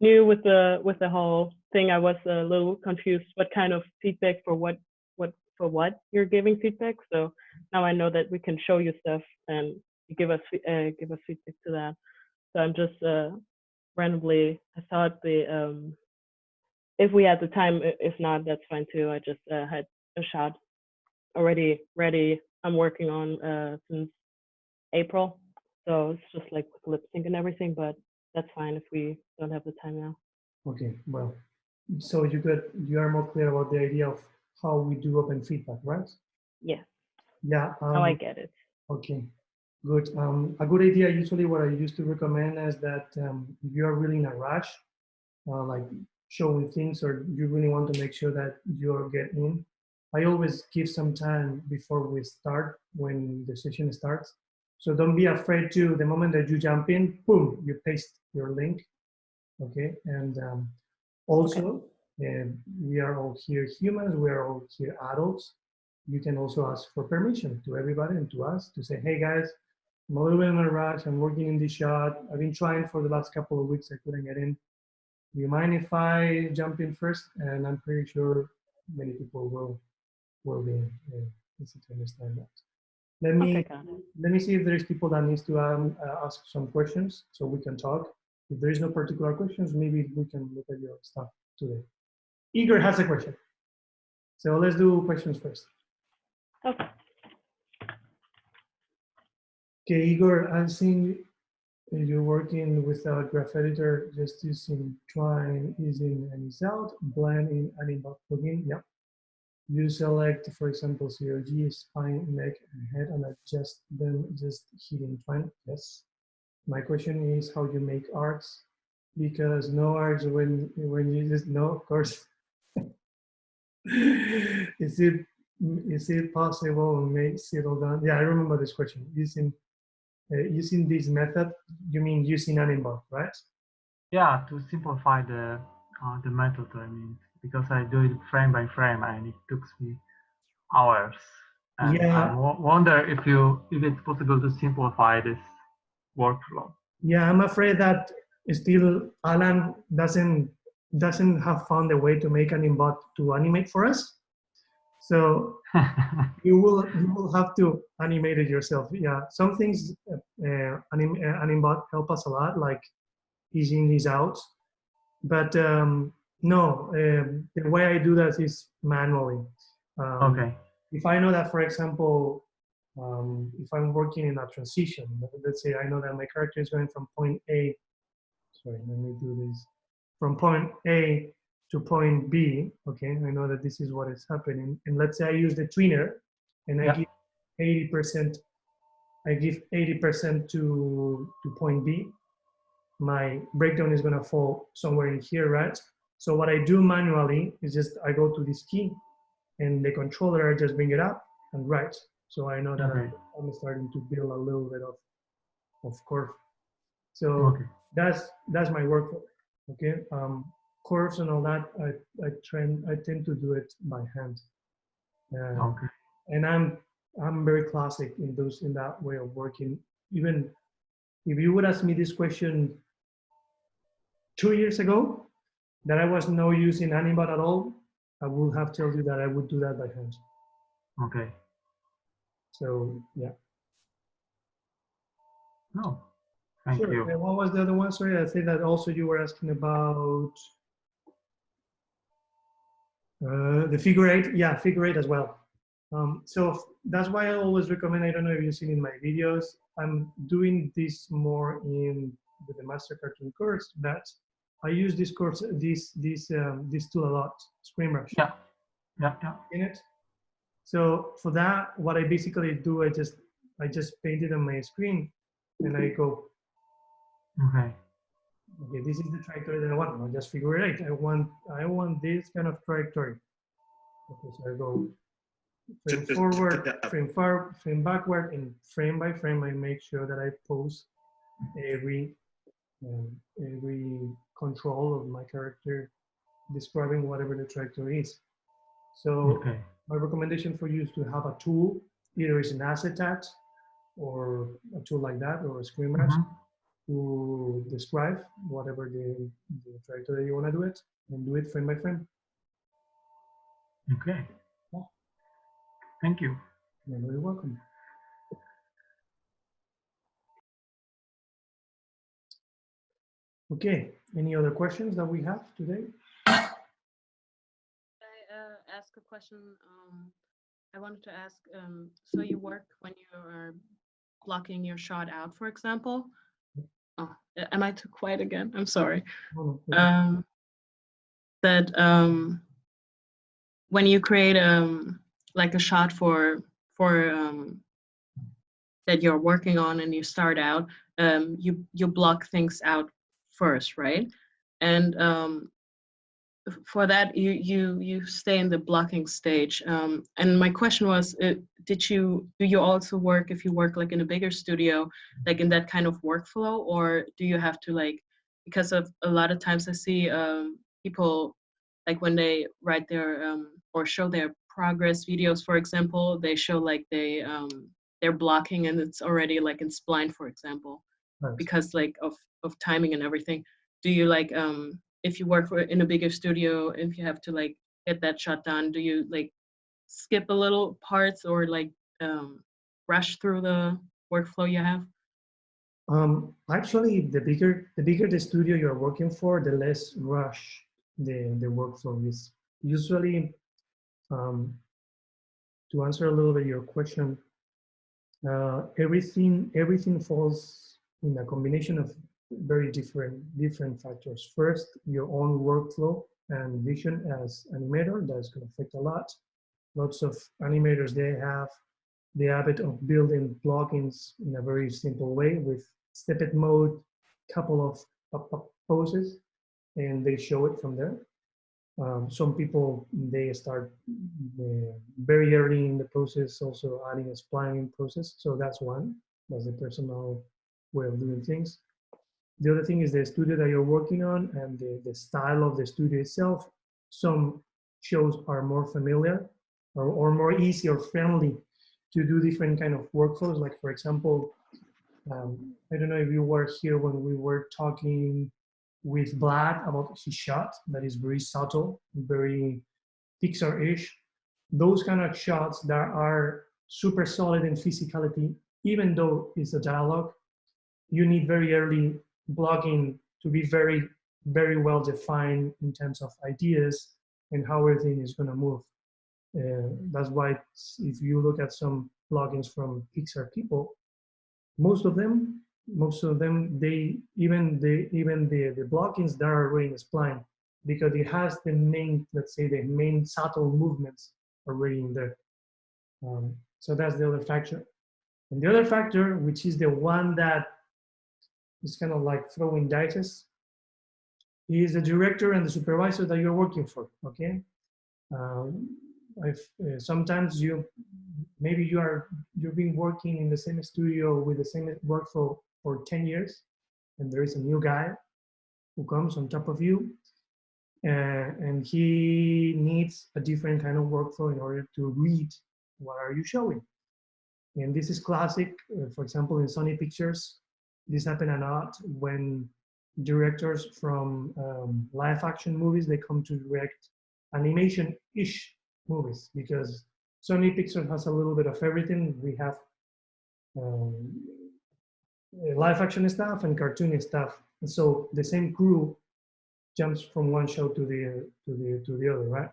G: new with the whole thing. I was a little confused. What kind of feedback for what you're giving feedback? So now I know that we can show you stuff and you give us feedback to that. So I'm just randomly. I thought if we had the time. If not, that's fine too. I just had a shot already ready. I'm working on since April, so it's just like with lip sync and everything. But that's fine if we don't have the time now.
A: Okay. Well, so you are more clear about the idea of how we do open feedback, right?
G: Yeah.
A: Yeah.
G: Now I get it.
A: Okay. Good. A good idea. Usually, what I used to recommend is that if you are really in a rush, like showing things, or you really want to make sure that you're getting in, I always give some time before we start, when the session starts. So don't be afraid to, the moment that you jump in, boom, you paste your link. Okay. And also, we are all here humans, we are all here adults. You can also ask for permission to everybody and to us to say, hey guys, I'm a little bit in a rush, I'm working in this shot, I've been trying for the last couple of weeks, I couldn't get in. Do you mind if I jump in first? And I'm pretty sure many people will be easy to understand that. Let me see if there's people that needs to ask some questions so we can talk. If there is no particular questions, maybe we can look at your stuff today. Igor has a question. So let's do questions first.
G: Okay.
A: Okay, Igor, I've seen you're working with a graph editor, just using try, ease in and ease out, blend in Animawarriors plugin. Yeah. You select, for example, CRG, spine, neck, and head, and adjust them just hitting twine. Yes. My question is how you make arcs, because no arcs when you just no, of course. Is it possible to make settle down? Yeah, I remember this question. Using this method, you mean using Animbot, right?
H: Yeah, to simplify the method, I mean, because I do it frame by frame and it took me hours. And
A: yeah.
H: I wonder if it's possible to simplify this workflow.
A: Yeah, I'm afraid that still Alan doesn't have found a way to make Animbot to animate for us. So you will have to animate it yourself. Yeah, some things Animbot help us a lot, like easing these out. But no, the way I do that is manually.
H: Okay.
A: If I know that, for example, if I'm working in a transition, let's say I know that my character is going from point A, sorry, let me do this, from point A to point B, okay, I know that this is what is happening, and let's say I use the tweener, and I give 80%, I give 80% to point B, my breakdown is gonna fall somewhere in here, right? So what I do manually is just, I go to this key, and the controller, I just bring it up and right. So I know that I'm starting to build a little bit of curve. So that's my workflow. Okay, curves and all that, I tend to do it by hand. And I'm very classic in that way of working. Even if you would ask me this question 2 years ago, that I was no using Animbot at all, I would have told you that I would do that by hand.
H: Okay.
A: So yeah.
H: No, thank you.
A: And what was the other one? Sorry, I think that also you were asking about the figure eight. Yeah, figure eight as well. So that's why I always recommend, I don't know if you've seen in my videos, I'm doing this more with the Master Cartoon course, but I use this course, this tool a lot, ScreenBrush.
H: Yeah.
A: In it. So for that, what I basically do, I just paint it on my screen, and I go, okay, this is the trajectory that I want. I'll just figure it out. I want this kind of trajectory. Okay, so I go frame forward, frame backward, and frame by frame, I make sure that I pose every every control of my character describing whatever the character is. So
H: Okay.
A: my recommendation for you is to have a tool, either it's an asset or a tool like that, or a screen match, to describe whatever the character that you want to do it, and do it frame by frame.
H: Okay.
A: Yeah.
H: Thank you.
A: You're very welcome. Okay, any other questions that we have today?
G: I ask a question. I wanted to ask, so you work when you are blocking your shot out, for example? Oh, am I too quiet again? I'm sorry. When you create like a shot for that you're working on and you start out, you block things out first, right? And for that you stay in the blocking stage. And my question was, do you also work, if you work like in a bigger studio, like in that kind of workflow, or do you have to, like, because of a lot of times I see people, like when they write their or show their progress videos, for example, they show like they're blocking and it's already like in spline, for example,
A: Right.
G: because like of timing and everything. Do you like if you work in a bigger studio, if you have to like get that shot done, do you like skip a little parts or like rush through the workflow you have?
A: Actually, the bigger the studio you're working for, the less rush the workflow is. Usually, to answer a little bit your question, everything falls in a combination of very different factors. First, your own workflow and vision as animator, that's going to affect a lot. Lots of animators, they have the habit of building plugins in a very simple way with snippet mode, couple of poses, and they show it from there. Some people, they start very early in the process, also adding a spline process. So that's one. That's the personal way of doing things. The other thing is the studio that you're working on and the style of the studio itself. Some shows are more familiar or more easy or friendly to do different kind of workflows. Like, for example, I don't know if you were here when we were talking with Vlad about his shot that is very subtle, very Pixar-ish. Those kind of shots that are super solid in physicality, even though it's a dialogue, you need very early blocking to be very, very well defined in terms of ideas and how everything is going to move. That's why if you look at some plugins from Pixar people, most of them, they even the blockings that are already in spline, because it has the main, let's say, the main subtle movements already in there. So that's the other factor. And the other factor, which is the one that is kind of like throwing dice, is the director and the supervisor that you're working for. Okay. Sometimes you've been working in the same studio with the same workflow for 10 years, and there is a new guy who comes on top of you, and he needs a different kind of workflow in order to read what are you showing. And this is classic. For example, in Sony Pictures, this happened a lot when directors from live action movies, they come to direct animation-ish movies, because Sony Pictures has a little bit of everything. We have live action stuff and cartoony stuff, and so the same crew jumps from one show to the other, right?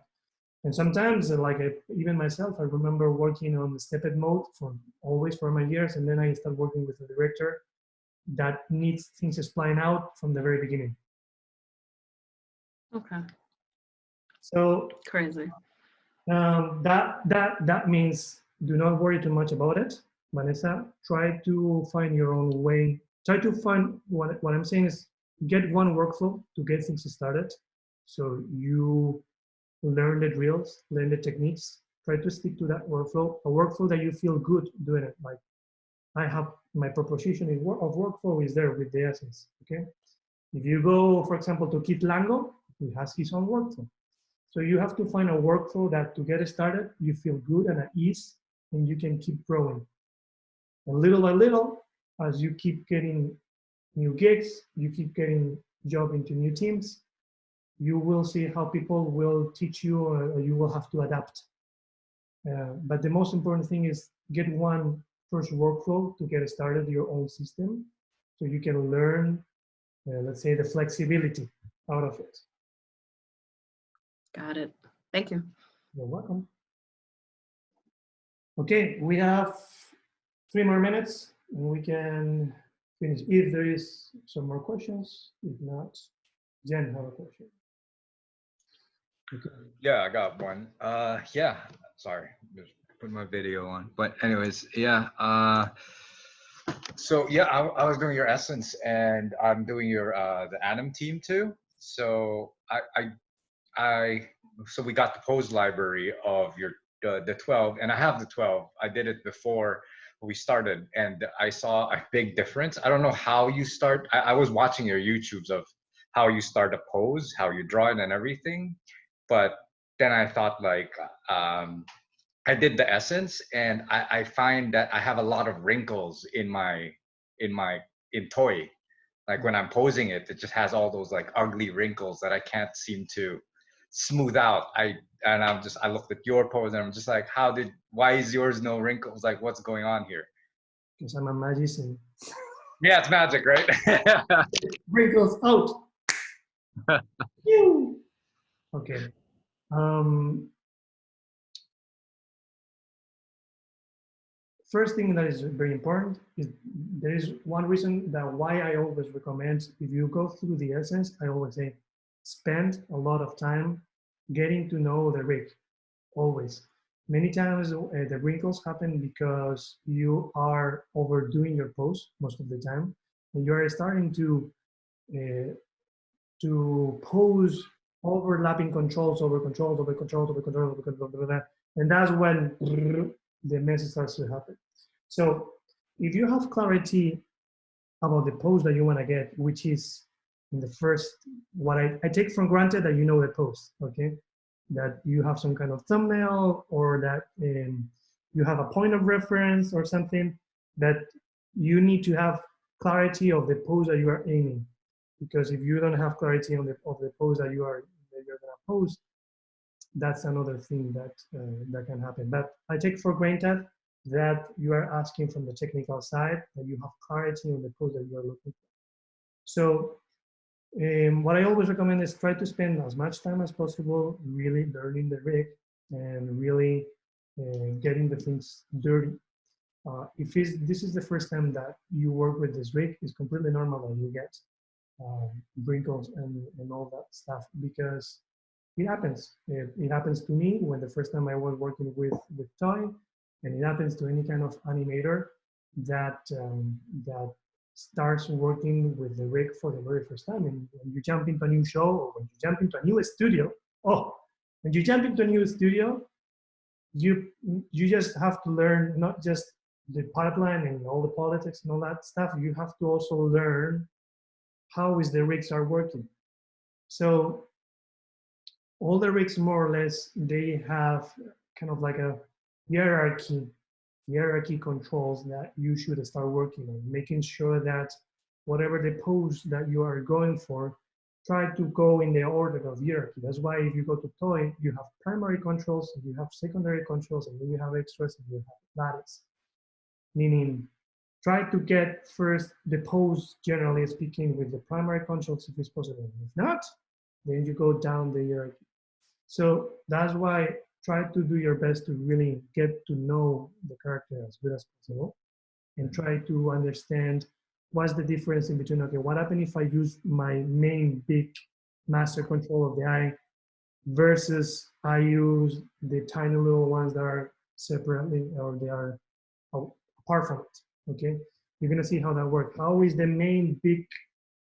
A: And sometimes, like even myself, I remember working on the snippet mode for my years, and then I start working with a director that needs things spline out from the very beginning.
G: Okay.
A: So
G: crazy.
A: That means do not worry too much about it, Vanessa. Try to find your own way. Try to find what I'm saying is get one workflow to get things started. So you learn the drills, learn the techniques. Try to stick to that workflow, a workflow that you feel good doing it. Like I have my proposition of workflow is there with the essence, okay? If you go, for example, to Kit Lango, he has his own workflow. So you have to find a workflow that to get started, you feel good and at ease, and you can keep growing. And little by little, as you keep getting new gigs, you keep getting job into new teams, you will see how people will teach you or you will have to adapt. But the most important thing is get one first workflow to get started your own system so you can learn, let's say, the flexibility out of it.
I: Got it. Thank you.
A: You're welcome. Okay, we have 3 more minutes and we can finish if there is some more questions. If not, Jen have a question. Okay.
J: Yeah, I got one. Yeah, sorry, just put my video on. But anyways, yeah. So yeah, I was doing your essence, and I'm doing your the Anim team too. So so we got the pose library of your the 12, and I have the 12. I did it before we started, and I saw a big difference. I don't know how you start. I was watching your YouTubes of how you start a pose, how you draw it, and everything. But then I thought like I did the essence, and I find that I have a lot of wrinkles in toy. Like when I'm posing it, it just has all those like ugly wrinkles that I can't seem to smooth out. I looked at your pose and I'm just like, why is yours no wrinkles? Like what's going on here?
A: Because I'm a magician.
J: Yeah, it's magic, right?
A: Wrinkles out. Okay. First thing that is very important is there is one reason that why I always recommend if you go through the essence, I always say spend a lot of time getting to know the rig, always. Many times the wrinkles happen because you are overdoing your pose most of the time, and you are starting to pose overlapping controls, over controls, and that's when the mess starts to happen. So if you have clarity about the pose that you want to get, which is in the first, what I take for granted that you know the pose, okay? That you have some kind of thumbnail or that you have a point of reference or something, that you need to have clarity of the pose that you are aiming. Because if you don't have clarity on of the pose that you're gonna pose, that's another thing that that can happen. But I take for granted that you are asking from the technical side, that you have clarity on the pose that you are looking for. So what I always recommend is try to spend as much time as possible really learning the rig and really getting the things dirty. If this is the first time that you work with this rig, it's completely normal that you get wrinkles and all that stuff, because it happens. It happens to me when the first time I was working with toy, and it happens to any kind of animator that that starts working with the rig for the very first time. And when you jump into a new show or when you jump into a new studio, when you jump into a new studio, you just have to learn not just the pipeline and all the politics and all that stuff. You have to also learn how is the rigs are working. So all the rigs, more or less, they have kind of like a hierarchy controls that you should start working on, making sure that whatever the pose that you are going for, try to go in the order of hierarchy. That's why if you go to toy, you have primary controls, you have secondary controls, and then you have extras, and you have lattice. Meaning, try to get first the pose, generally speaking, with the primary controls if it's possible. If not, then you go down the hierarchy. So that's why try to do your best to really get to know the character as good as possible, and try to understand what's the difference in between, okay, what happens if I use my main big master control of the eye versus I use the tiny little ones that are separately, or they are apart from it, okay? You're gonna see how that works. How is the main big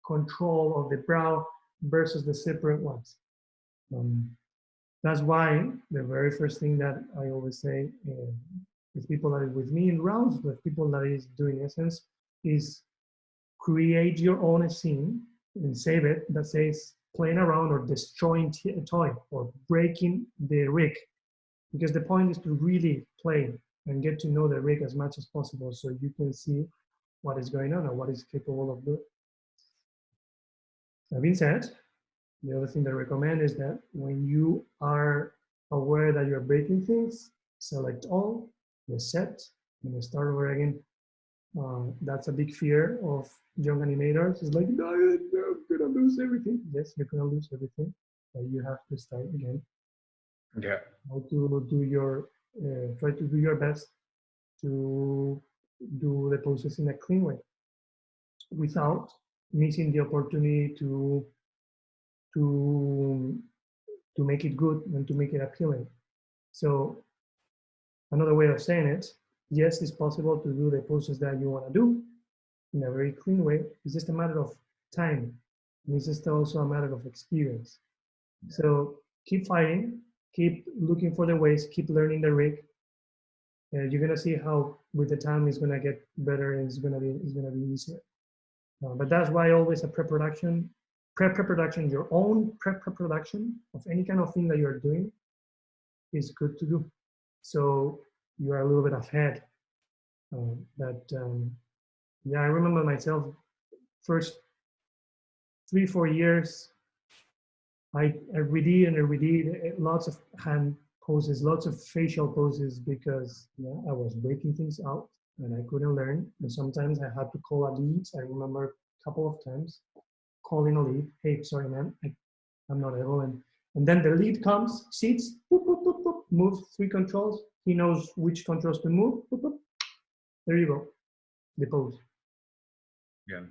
A: control of the brow versus the separate ones? That's why the very first thing that I always say, with people that are with me in rounds, with people that is doing Essence, is create your own scene and save it that says playing around or destroying a toy or breaking the rig. Because the point is to really play and get to know the rig as much as possible so you can see what is going on and what is capable of doing. That being said, the other thing that I recommend is that when you are aware that you're breaking things, select all, reset, and start over again. That's a big fear of young animators. It's like, no, I'm gonna lose everything. Yes, you're gonna lose everything, but you have to start again.
J: Yeah.
A: Try to do your best to do the poses in a clean way, without missing the opportunity to make it good and to make it appealing. So another way of saying it, yes, it's possible to do the poses that you want to do in a very clean way. It's just a matter of time. And it's just also a matter of experience. So keep fighting, keep looking for the ways, keep learning the rig. You're gonna see how with the time it's gonna get better and it's gonna be easier. But that's why always a pre-production, your own pre-production of any kind of thing that you're doing is good to do. So you are a little bit ahead. Yeah, I remember myself first 3-4 years, I redid and redid lots of hand poses, lots of facial poses because I was breaking things out and I couldn't learn. And sometimes I had to call a lead. I remember a couple of times calling a lead. Hey, sorry, man, I'm not able. And then the lead comes, sits, boop, boop, boop, boop, moves 3 controls. He knows which controls to move. Boop, boop. There you go, the pose.
J: Yeah.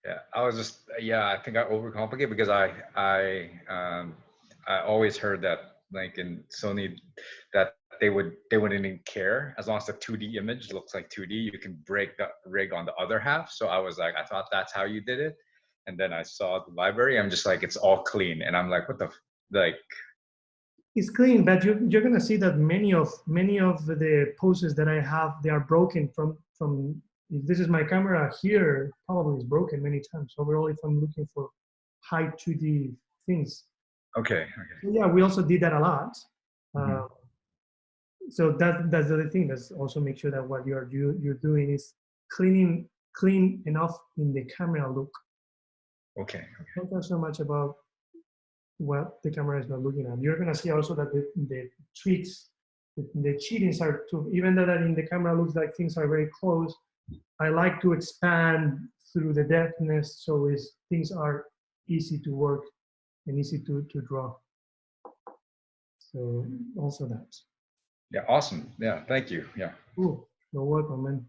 J: Yeah, I was just, I think I overcomplicate because I always heard that like in Sony that they wouldn't even care as long as the 2D image looks like 2D, you can break the rig on the other half. So I was like, I thought that's how you did it. And then I saw the library, I'm just like, it's all clean. And I'm like, what the, like.
A: It's clean, but you're gonna see that many of the poses that I have, they are broken from if this is my camera here, probably is broken many times. Overall, if I'm looking for high 2D things.
J: Okay.
A: So yeah, we also did that a lot.
J: Mm-hmm.
A: So that's the other thing. That's also make sure that what you're doing is clean enough in the camera look.
J: Okay.
A: Don't care so much about what the camera is not looking at. You're gonna see also that the tweaks, the cheatings are too, even though that in the camera looks like things are very close, I like to expand through the depthness so things are easy to work and easy to draw. So also that.
J: Yeah, awesome. Yeah, thank you. Yeah.
A: Ooh, you're welcome, man.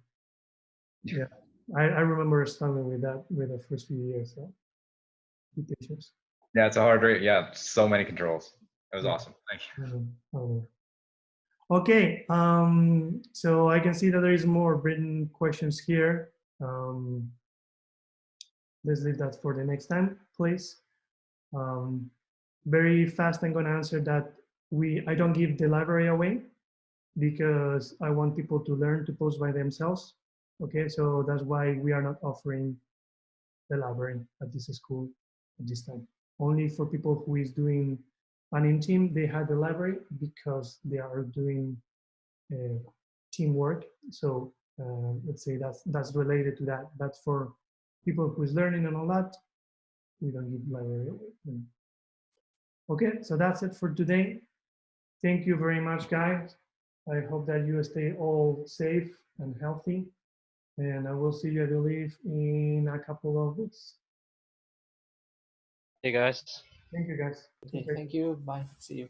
A: Yeah, I remember struggling with that with the first few years. So be patient.
J: Yeah, it's a hard rate. Yeah, so many controls. It was awesome. Thank you.
A: Okay, so I can see that there is more written questions here. Let's leave that for the next time, please. Very fast, I'm going to answer that I don't give the library away because I want people to learn to post by themselves. Okay, so that's why we are not offering the library at this school at this time. Only for people who is doing an in team, they have the library because they are doing teamwork. So let's say that's related to that. But for people who is learning and all that, we don't give library away. Okay, so that's it for today. Thank you very much, guys. I hope that you stay all safe and healthy. And I will see you, I believe, in a couple of weeks.
D: Hey, guys.
A: Thank you, guys.
B: Okay, thank you. Bye. See you.